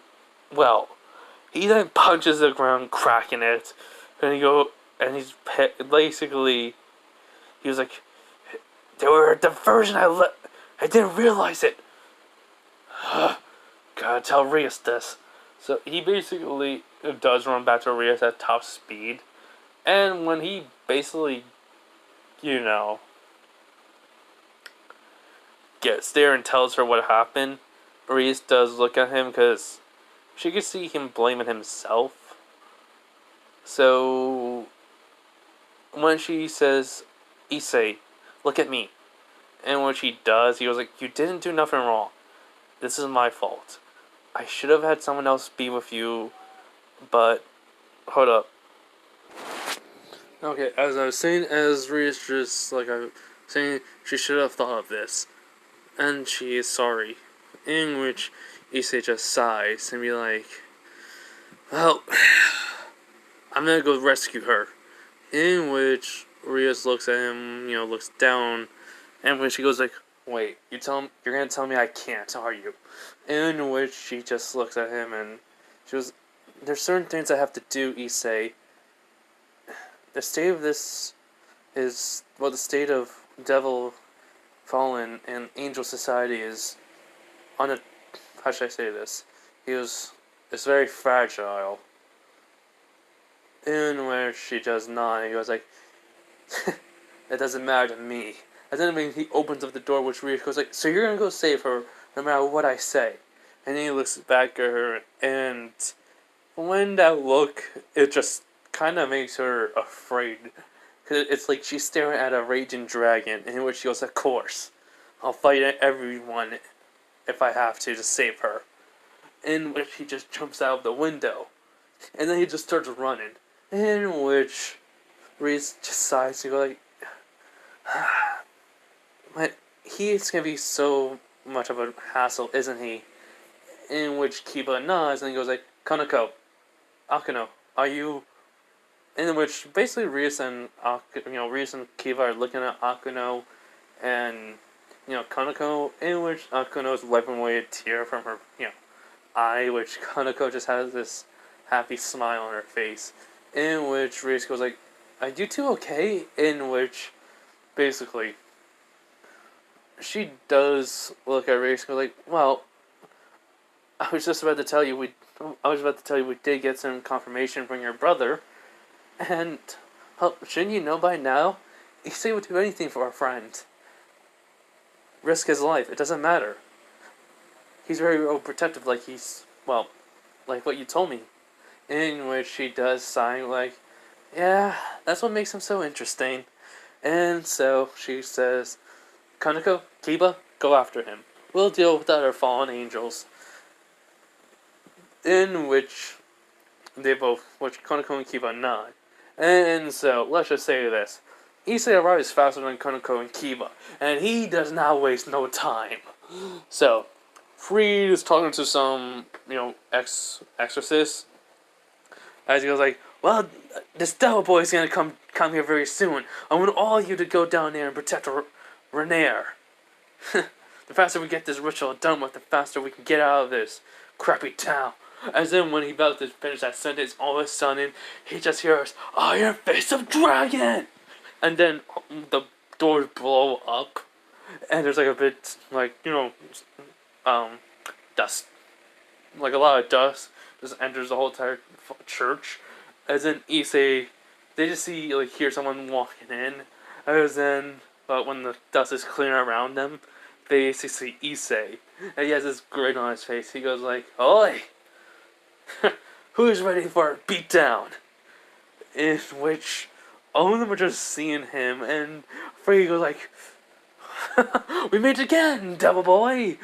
he then punches the ground, cracking it. And he's basically, he was "They were a diversion, I didn't realize it." Gotta tell Rias this. So he basically does run back to Rias at top speed. And when he basically, you know, gets there and tells her what happened, Rias does look at him because she could see him blaming himself. So when she says, Issei, look at me. And when she does, he was like, you didn't do nothing wrong. This is my fault. I should have had someone else be with you, but hold up. Okay, as I was saying, as Rias just, like I was saying, she should have thought of this. And she is sorry. In which Issei just sighs and be like, well, I'm gonna go rescue her. In which Rias looks at him, looks down, and when she goes like, wait, you're gonna tell me I can't, are you? In which she just looks at him and she goes, there's certain things I have to do, Issei. The state of this is, well, the state of devil, fallen, and angel society is on a, how should I say this? It's very fragile. In where she does not, he goes like, it doesn't matter to me. And then when he opens up the door, which Rias goes like, so you're gonna go save her no matter what I say. And then he looks back at her, and when that look, it just kind of makes her afraid. Because it's like she's staring at a raging dragon, in which she goes, of course, I'll fight everyone if I have to save her. In which he just jumps out of the window. And then he just starts running. In which Rias just sighs and goes like, but he's gonna be so much of a hassle, isn't he? In which Kiba nods and he goes like, Kanako, Akuno, are you? In which basically Rias and Kiba are looking at Akuno and Kanako, in which Akuno is wiping away a tear from her eye, which Kanako just has this happy smile on her face. In which Rias goes like, are you two okay? In which basically she does look at Rias and go like, well, I was about to tell you we did get some confirmation from your brother, and shouldn't you know by now? Issei would do anything for our friend. Risk his life. It doesn't matter. He's very overprotective, like what you told me. In which she does sigh like, yeah, that's what makes him so interesting. And so she says, Kanako, Kiba, go after him. We'll deal with other fallen angels. In which Kanako and Kiba nod. And so, let's just say this. Issei arrives faster than Kanako and Kiba, and he does not waste no time. So, Freed is talking to some, exorcist, as he goes like, well, this devil boy is gonna come here very soon. I want all of you to go down there and protect Renair. The faster we get this ritual done with, the faster we can get out of this crappy town. As then when he about to finish that sentence, all of a sudden, he just hears, Iron Face of Dragon! And then the doors blow up, and there's like a bit, dust. Like a lot of dust just enters the whole entire church. As then Issei, they just hear someone walking in. As then, but when the dust is clearing around them, they see Issei. And he has this grin on his face. He goes like, oi! Who's ready for a beatdown? In which all of them are just seeing him, and Freddie goes like, we meet again, devil boy!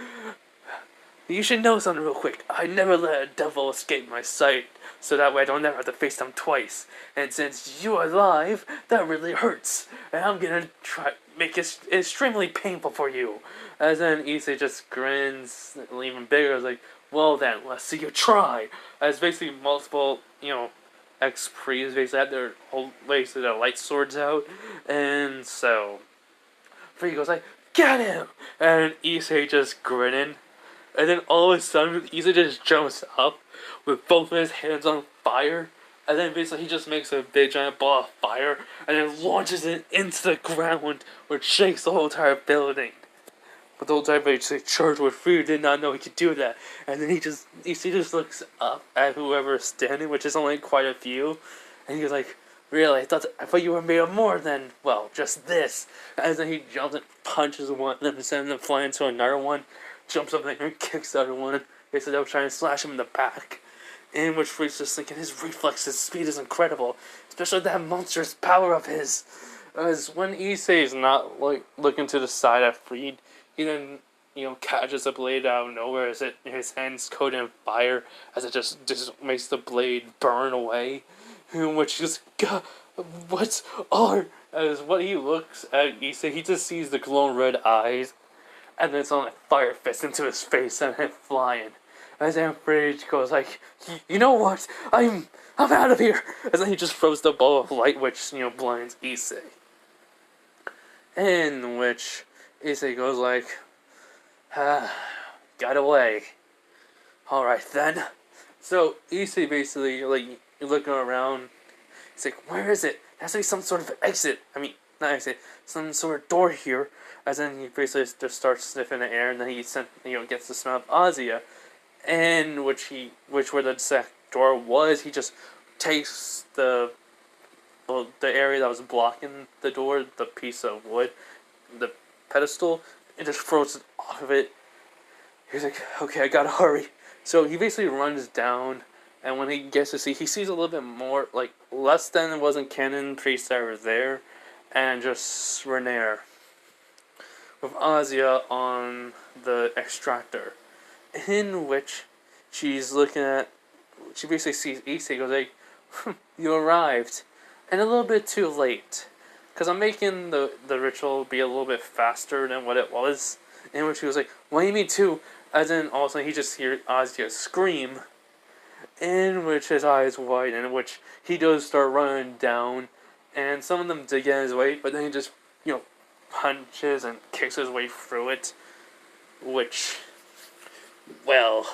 You should know something real quick. I never let a devil escape my sight, so that way I don't ever have to face them twice. And since you are alive, that really hurts. And I'm gonna try make it extremely painful for you. As then Issei just grins even bigger, like, well then, let's see you try. As basically multiple, ex-priests basically have their whole their light swords out. And so Free goes like, get him! And Issei just grinning. And then all of a sudden, Issei just jumps up with both of his hands on fire. And then basically he just makes a big giant ball of fire and then launches it into the ground, which shakes the whole entire building. But the whole time they say charged with fear, did not know he could do that. And then he just looks up at whoever is standing, which is only quite a few, and he was like, "Really? I thought you were made of more than, well, just this." And then he jumps and punches one of them and sends them flying to another one, jumps up there and kicks the other one. Basically, they were trying to slash him in the back. In which Freed's just thinking his reflexes, speed is incredible, especially that monstrous power of his. As when Issei is not like looking to the side at Freed, he then catches a blade out of nowhere as his hands coated in fire as it just makes the blade burn away. In which he just what's are as what he looks at Issei, he just sees the glowing red eyes, and then it's on a fire fist into his face and him flying. As then Freed goes like, "You know what? I'm out of here." And then he just throws the ball of light, which blinds Issei. In which Issei goes like, got away. Alright then. So Issei basically, like, looking around, he's like, where is it? There has to be some sort of exit. I mean, not exit, some sort of door here. As then he basically just starts sniffing the air, and then he gets the smell of Asia. And where the exact door was, he just takes the area that was blocking the door, the piece of wood, the pedestal, and just throws it off of it. He's like, okay, I gotta hurry. So he basically runs down, and when he gets to see, he sees a little bit more, like, less than it was in canon priests that were there, and just Renair with Asia on the extractor, in which she's looking at, she basically sees Issei, goes like, you arrived, and a little bit too late, because I'm making the ritual be a little bit faster than what it was, in which he was like, what do you mean too? As in, all of a sudden, he just hears Asia scream, in which his eyes widen, in which he does start running down, and some of them dig in his way, but then he just, punches and kicks his way through it, which, well,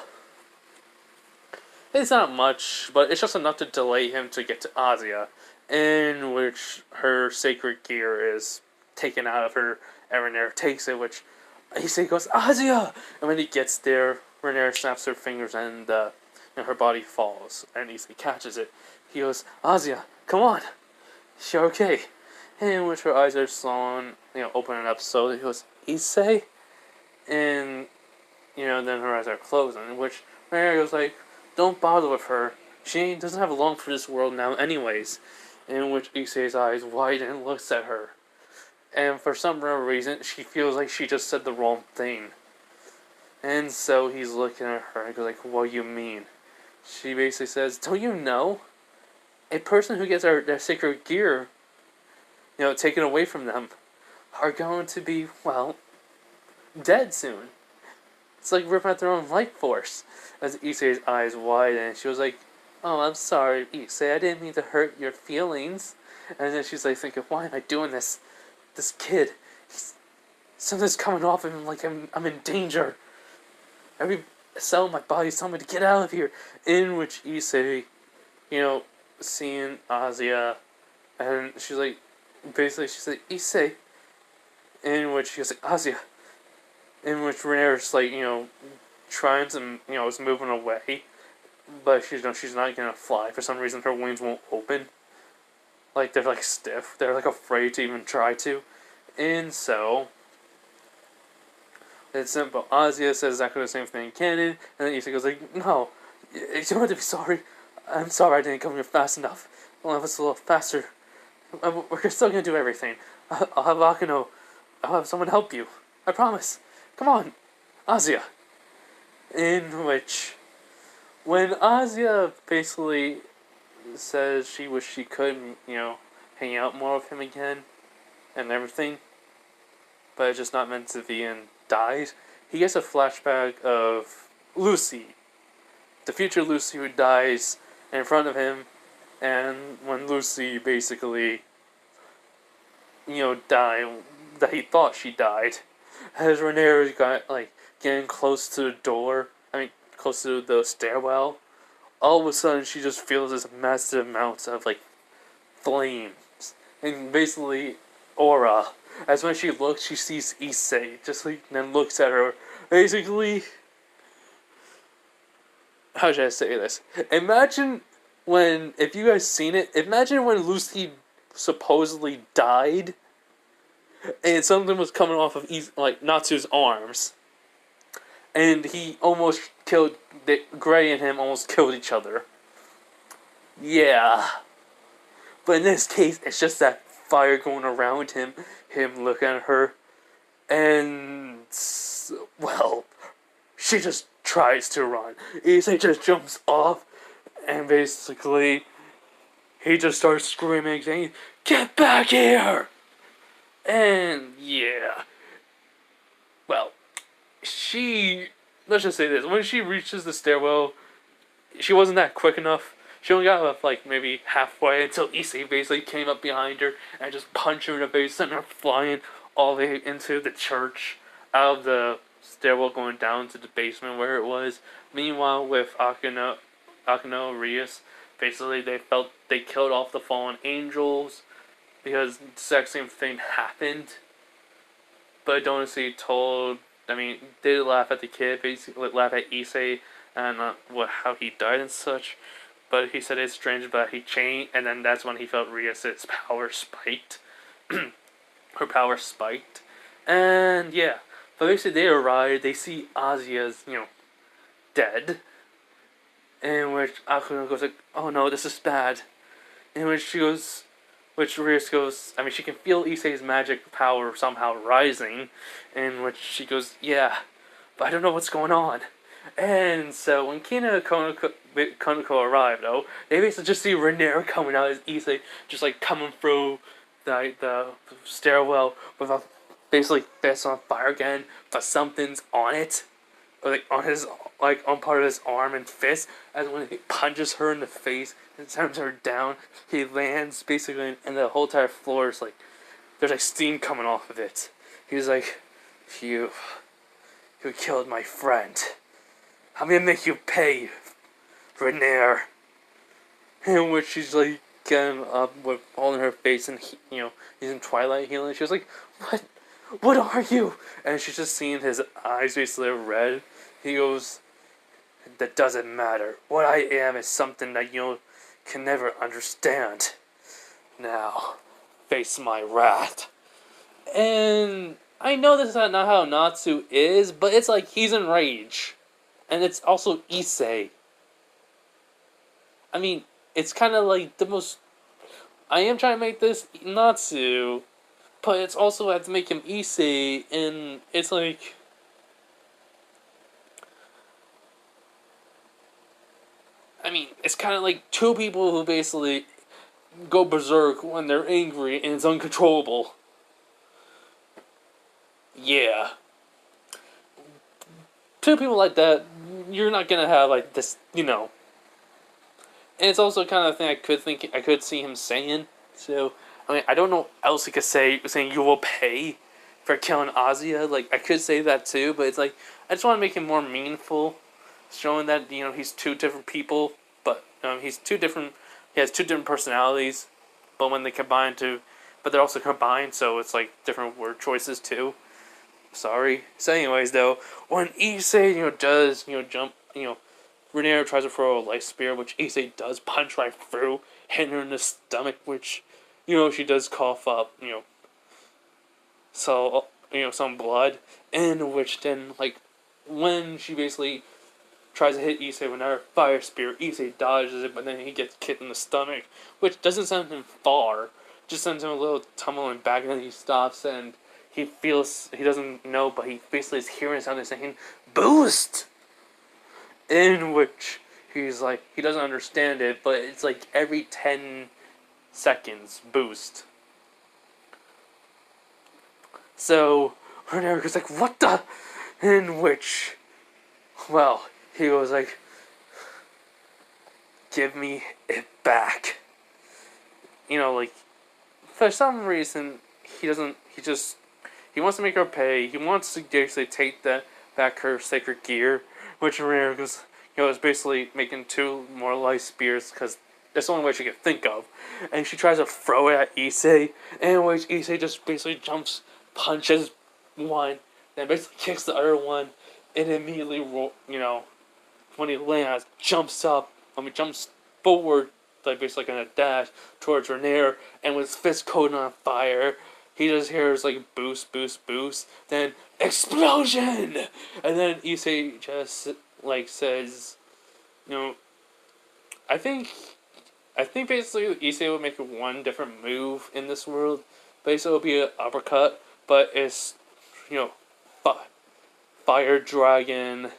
it's not much, but it's just enough to delay him to get to Asia, in which her sacred gear is taken out of her, and Renair takes it, which Issei goes, Asia! And when he gets there, Renair snaps her fingers and her body falls, and Issei catches it. He goes, Asia, come on! You're okay. In which her eyes are slowing, opening up slowly. He goes, Issei? And, then her eyes are closing, in which Renair goes like, don't bother with her. She doesn't have long for this world now anyways. In which Issei's eyes widen and looks at her. And for some reason, she feels like she just said the wrong thing. And so he's looking at her and goes like, what do you mean? She basically says, don't you know? A person who gets their sacred gear, taken away from them, are going to be, well, dead soon. It's like ripping out their own life force. As Issei's eyes widen, and she was like, oh, I'm sorry, Issei, I didn't mean to hurt your feelings. And then she's like thinking, why am I doing this? This kid, something's coming off of him like I'm in danger. Every cell in my body is telling me to get out of here. In which Issei, seeing Asia, and she's like, basically she's like, Issei. In which she goes like, Asia. In which Renair's like, trying to, is moving away. But she's not gonna fly. For some reason her wings won't open. Like, they're like stiff. They're like afraid to even try to. And so, it's simple. Asia says exactly the same thing in canon. And then Issei goes like, no, you don't have to be sorry. I'm sorry I didn't come here fast enough. Well, if it's a little faster, we're still gonna do everything. I'll have Akano. I'll have someone help you. I promise. Come on, Asia. In which, when Asia basically says she wished she could, hang out more with him again and everything, but it's just not meant to be, and dies, he gets a flashback of Lucy, the future Lucy who dies in front of him, and when Lucy basically, died, that he thought she died, as Renair got, getting close to the door, close to the stairwell, all of a sudden she just feels this massive amount of, flames. And basically, aura. As when she looks, she sees Issei, just like, and then looks at her. Basically, how should I say this? Imagine when, if you guys seen it, imagine when Lucy supposedly died, and something was coming off of like Natsu's arms, and he almost killed. Gray and him almost killed each other. Yeah, but in this case, it's just that fire going around him looking at her, and well, she just tries to run. Issei just jumps off, and basically, he just starts screaming, saying, "Get back here!" And yeah, well, let's just say this, when she reaches the stairwell, she wasn't that quick enough. She only got up like maybe halfway until Issei basically came up behind her and just punched her in the face, sent her flying all the way into the church, out of the stairwell going down to the basement where it was. Meanwhile, with Akino Rias, basically they killed off the fallen angels because the exact same thing happened. But don't see did laugh at the kid, basically laugh at Issei and how he died and such. But he said it's strange, but he changed, and then that's when he felt Rias' power spiked. Her power spiked. And yeah. But basically they arrive, they see Asia's, dead. In which Akuna goes like, "Oh no, this is bad." In which Rias goes, she can feel Issei's magic power somehow rising. In which she goes, "Yeah, but I don't know what's going on." And so when Kina and Konoko arrive, though, they basically just see Rainier coming out as Issei, just like coming through the stairwell with a basically fist on fire again, but something's on it, or like on part of his arm and fist. As when he punches her in the face and sends her down, he lands basically, and the whole entire floor is like there's like steam coming off of it. He's like, "You killed my friend. I'm gonna make you pay, Rainier." In which she's like getting up with all in her face and using Twilight healing. She was like, What are you?" And she's just seeing his eyes basically red. He goes, "That doesn't matter. What I am is something that you can never understand. Now, face my wrath." And I know this is not how Natsu is, but it's like he's enraged. And it's also Issei. It's kind of like the most... I am trying to make this Natsu, but it's also have to make him Issei, and it's like... it's kind of like two people who basically go berserk when they're angry, and it's uncontrollable. Yeah. Two people like that, you're not gonna have like this, And it's also kind of thing I could see him saying. So I don't know what else he could say, saying "you will pay" for killing Asia. Like I could say that too, but it's like I just want to make it more meaningful, showing that he's two different people, but he's two different. He has two different personalities, but when they combine but they're also combined, so it's like different word choices too. Sorry. So anyways, though, when Issei, does, jump, Rainier tries to throw a light spear, which Issei does punch right through, hitting her in the stomach, which, she does cough up, so, some blood, and which then, like, when she basically tries to hit Issei with another fire spear, Issei dodges it, but then he gets kicked in the stomach, which doesn't send him far, just sends him a little tumbling back, and then he stops, and he doesn't know, but he basically is hearing something saying, "Boost!" In which he's like, he doesn't understand it, but it's like every 10 seconds boost. So, Rainier goes like, "What the?" In which, well, he goes like, "Give me it back." Like, for some reason, he wants to make her pay. He wants to basically take back her sacred gear, which Rainier is basically making two more light spears because that's the only way she could think of. And she tries to throw it at Issei, in which Issei just basically jumps, punches one, then basically kicks the other one, and immediately, when he lands, jumps forward, like basically in a dash towards Rainier, and with his fist coated on fire, he just hears like boost, boost, boost, then explosion, and then Issei just like says, I think basically Issei would make one different move in this world. Basically, it would be an uppercut, but it's fire dragon.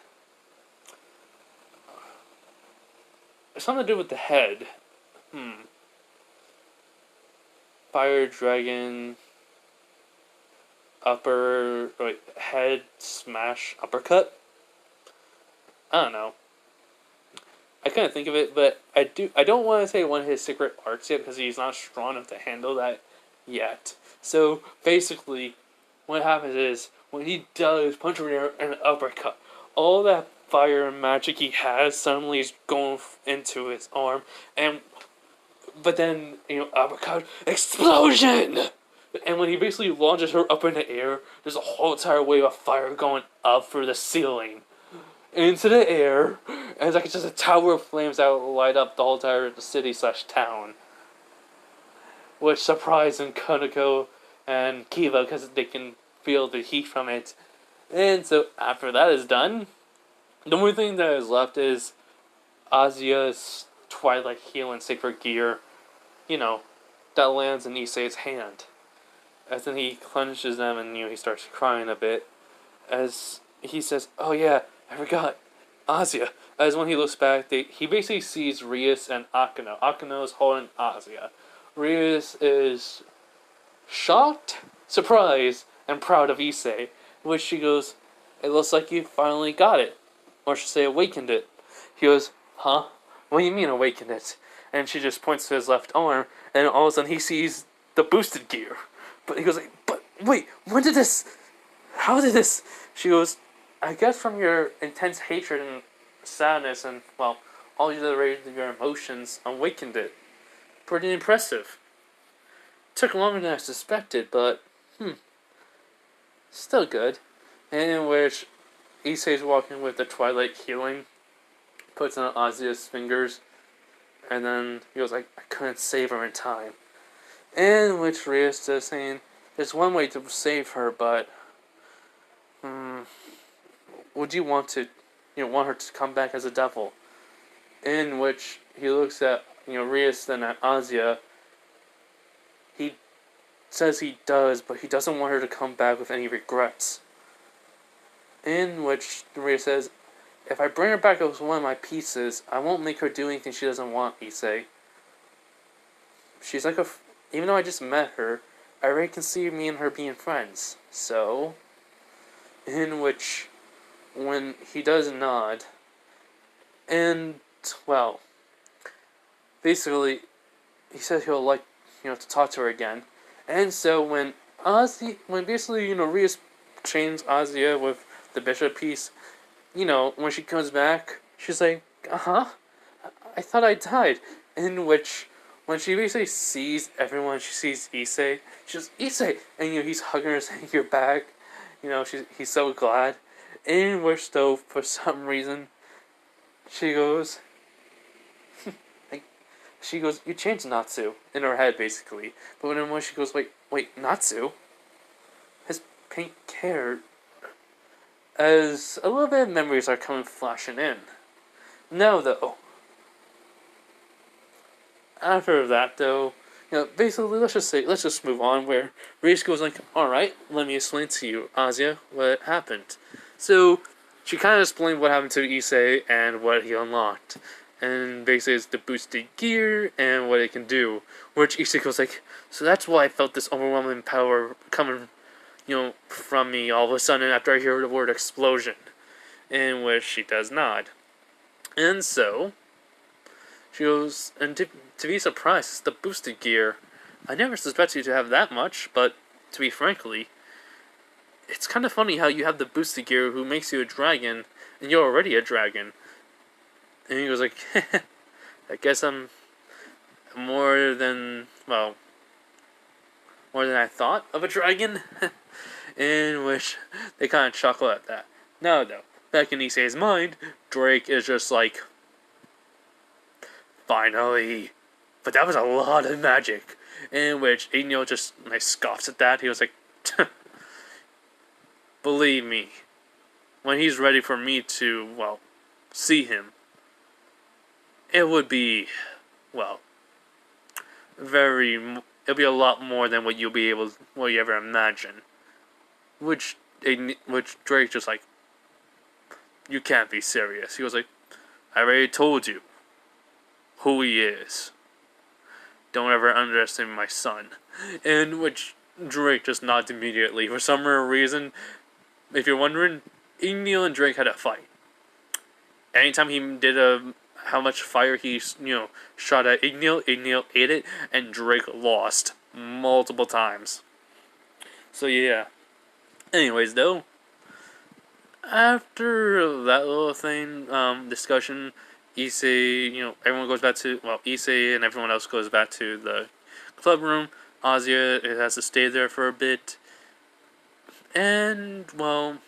It's something to do with the head. Fire dragon head smash uppercut. I don't know. I couldn't think of it, but I don't want to say one of his secret arts yet because he's not strong enough to handle that yet. So basically, what happens is when he does punch Rainier an uppercut, all that fire and magic he has suddenly is going into his arm, but then uppercut explosion. And when he basically launches her up in the air, there's a whole entire wave of fire going up through the ceiling into the air, and it's like just a tower of flames that will light up the whole entire city/town. Which surprised Kaneko and Kiva because they can feel the heat from it. And so after that is done, the only thing that is left is Asia's Twilight Healing Sacred Gear, that lands in Issei's hand. As then he clenches them and he starts crying a bit. As he says, "Oh yeah, I forgot, Asia." As when he looks back, he basically sees Rias and Akano. Akano is holding Asia. Rias is shocked, surprised, and proud of Issei, which she goes, "It looks like you finally got it. Or should say awakened it." He goes, "Huh? What do you mean awakened it?" And she just points to his left arm, and all of a sudden he sees the boosted gear. But he goes, "But wait, how did this?" She goes, "I guess from your intense hatred and sadness and, well, all the rage of your emotions awakened it. Pretty impressive. Took longer than I suspected, but, still good." And in which Issei's walking with the Twilight Healing, puts on Asia's fingers, and then he goes like, "I couldn't save her in time." In which Rias is saying, "There's one way to save her, but would you want her to come back as a devil?" In which he looks at Rias, then at Asia. He says he does, but he doesn't want her to come back with any regrets. In which Rias says, "If I bring her back as one of my pieces, I won't make her do anything she doesn't want, Issei. She's like even though I just met her, I already can see me and her being friends. So," in which, when he does nod, and, well, basically, he says he'll like, to talk to her again. And so when basically, Rias chains Asia with the bishop piece, when she comes back, she's like, I thought I died. In which, when she basically sees everyone, she sees Issei, she goes, "Issei!" And, he's hugging her saying, "You're back." He's so glad. In which, though, for some reason, she goes, "You changed Natsu," in her head, basically. But when she goes, wait, Natsu? His pink hair, as a little bit of memories are coming flashing in. Now, though, after that, though, basically, let's just move on, where Rias goes like, "Alright, let me explain to you, Asia, what happened." So, she kind of explained what happened to Issei and what he unlocked. And basically it's the boosted gear and what it can do. Which Issei goes like, "So that's why I felt this overwhelming power coming, from me all of a sudden after I hear the word explosion." In which she does nod. And so, she goes, "And to be surprised, it's the boosted gear. I never suspected you to have that much, but to be frankly, it's kind of funny how you have the boosted gear who makes you a dragon, and you're already a dragon." And he goes like, "I guess I'm more than, well, more than I thought of a dragon, in which they kind of chuckle at that. No, though, back in Issei's mind, Drake is just like, finally. But that was a lot of magic. In which Igno just like scoffs at that. He was like, believe me, when he's ready for me to, well, see him, it would be, well, it'll be a lot more than what you ever imagine. Which Drake just like, you can't be serious. He was like, I already told you who he is. Don't ever underestimate my son. In which Drake just nods immediately. For some reason, if you're wondering, Igneal and Drake had a fight. Anytime he did how much fire he, shot at Igneal ate it, and Drake lost multiple times. So yeah. Anyways, though, after that little thing, discussion, Issei, everyone goes back to, Issei and everyone else goes back to the club room. Asia, it has to stay there for a bit. And, well,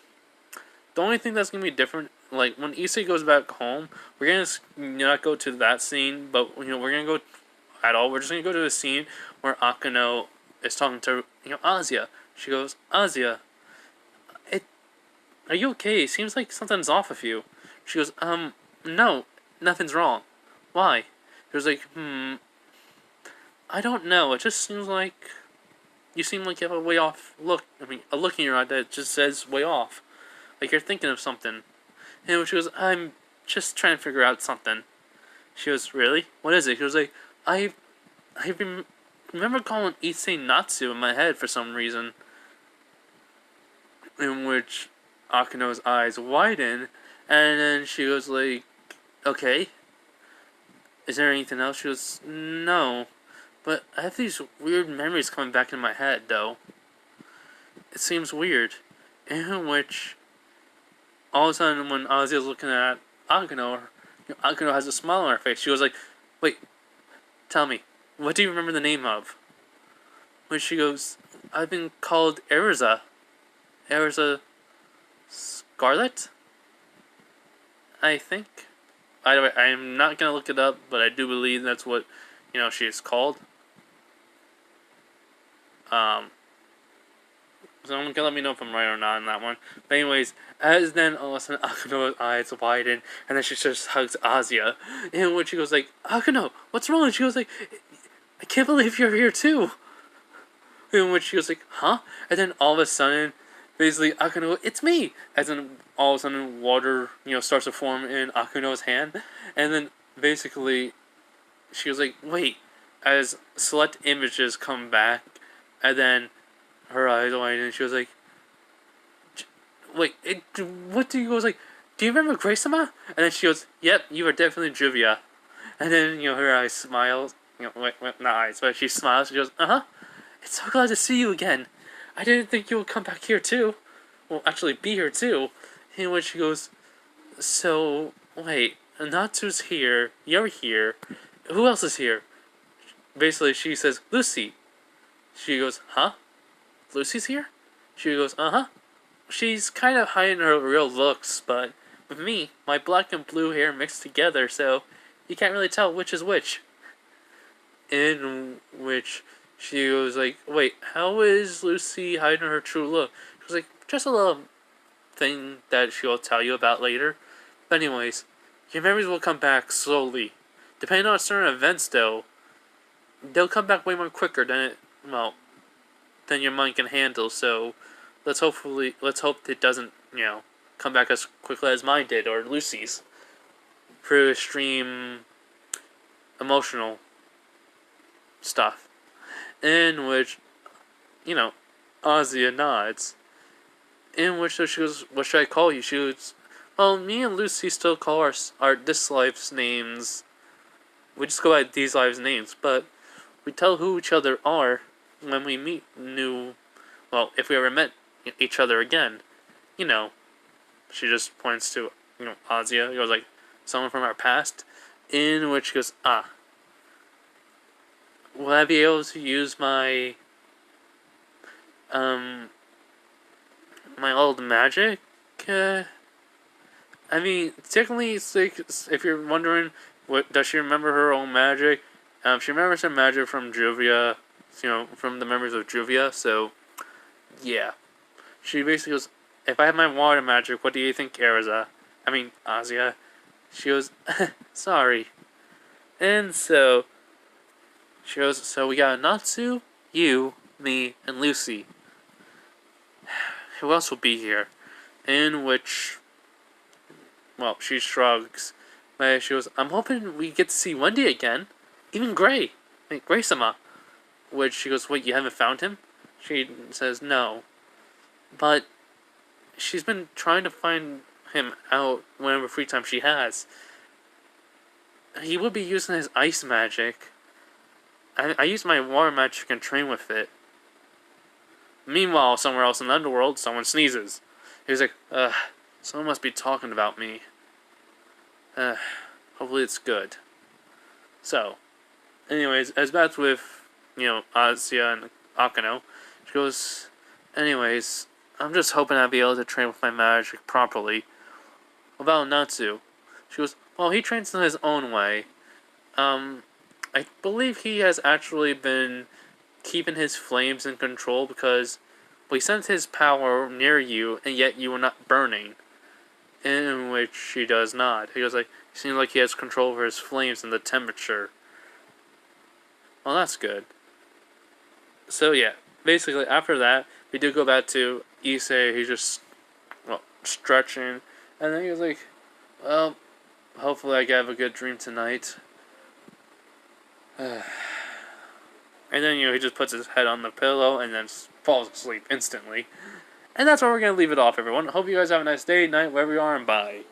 the only thing that's going to be different, like, when Issei goes back home, we're going to not go to that scene, but, we're going to go at all. We're just going to go to a scene where Akano is talking to, Asia. She goes, Asia, are you okay? It seems like something's off with you. She goes, no, nothing's wrong. Why? He was like, I don't know. It just seems like you seem like you have a way off look. A look in your eye that just says way off. Like you're thinking of something. And she goes, I'm just trying to figure out something. She goes, really? What is it? He was like, I remember calling Issei Natsu in my head for some reason. In which Akano's eyes widen, and then she goes like, okay, is there anything else? She goes, no, but I have these weird memories coming back in my head, though. It seems weird. In which, all of a sudden, when Asia's looking at Akano, Akano has a smile on her face. She goes like, wait, tell me, what do you remember the name of? When she goes, I've been called Erza Scarlet? I think. By the way, I'm not going to look it up, but I do believe that's what, she is called. So someone can let me know if I'm right or not on that one. But anyways, as then all of a sudden Akano's eyes widen, and then she just hugs Asia. And when she goes like, Akano, what's wrong? And she goes like, I can't believe you're here too. In which she goes like, huh? And then all of a sudden, basically, Akano, it's me! As then, all of a sudden, water, starts to form in Akano's hand. And then, basically, she was like, wait. As select images come back, and then her eyes widen, and she was like, wait, what do you, goes like, do you remember Grace-sama? And then she goes, yep, you are definitely Juvia. And then, her eyes smiles, not eyes, but she smiles, she goes, uh-huh. It's so glad to see you again. I didn't think you would come back here too. Well, actually be here too. And when she goes, so, wait, Natsu's here, you're here, who else is here? Basically, she says, Lucy. She goes, huh? Lucy's here? She goes, uh-huh. She's kind of hiding her real looks, but with me, my black and blue hair mixed together, so you can't really tell which is which. In which she was like, wait, how is Lucy hiding her true look? She was like, just a little thing that she'll tell you about later. But anyways, your memories will come back slowly. Depending on certain events, though, they'll come back way more quicker than your mind can handle. So let's hope it doesn't, come back as quickly as mine did, or Lucy's. For extreme emotional stuff. In which, Asia nods. In which she goes, what should I call you? She goes, well, me and Lucy still call our this life's names. We just go by these lives' names, but we tell who each other are when we meet if we ever met each other again. She just points to, Asia. It goes like, someone from our past. In which she goes, ah. will I be able to use my um my old magic? Uh, I mean, technically, it's like, if you're wondering, what does she remember her own magic? She remembers her magic from Juvia, from the members of Juvia. So, yeah, she basically goes, "If I have my water magic, what do you think, Erza? I mean, Asia." She goes, "Sorry." And so she goes, "So we got Natsu, you, me, and Lucy. Who else will be here?" In which, well, she shrugs. But she goes, "I'm hoping we get to see Wendy again. Even Gray. Like, Gray-sama." Which she goes, "Wait, you haven't found him?" She says, "No. But she's been trying to find him out whenever free time she has. He would be using his ice magic. I use my water magic and train with it." Meanwhile, somewhere else in the underworld, someone sneezes. He's like, someone must be talking about me. Hopefully it's good. So, anyways, as back with, Asia and Akano, she goes, "Anyways, I'm just hoping I'll be able to train with my magic properly. About Natsu." She goes, "Well, he trains in his own way. I believe he has actually been keeping his flames in control because, well, he sends his power near you and yet you are not burning." In which she does not. He goes like, "It seems like he has control over his flames and the temperature." Well, that's good. So yeah, basically after that, we do go back to Issei. He's just, well, stretching, and then he was like, "Well, hopefully I can have a good dream tonight." And then, he just puts his head on the pillow and then falls asleep instantly. And that's where we're going to leave it off, everyone. Hope you guys have a nice day, night, wherever you are, and bye.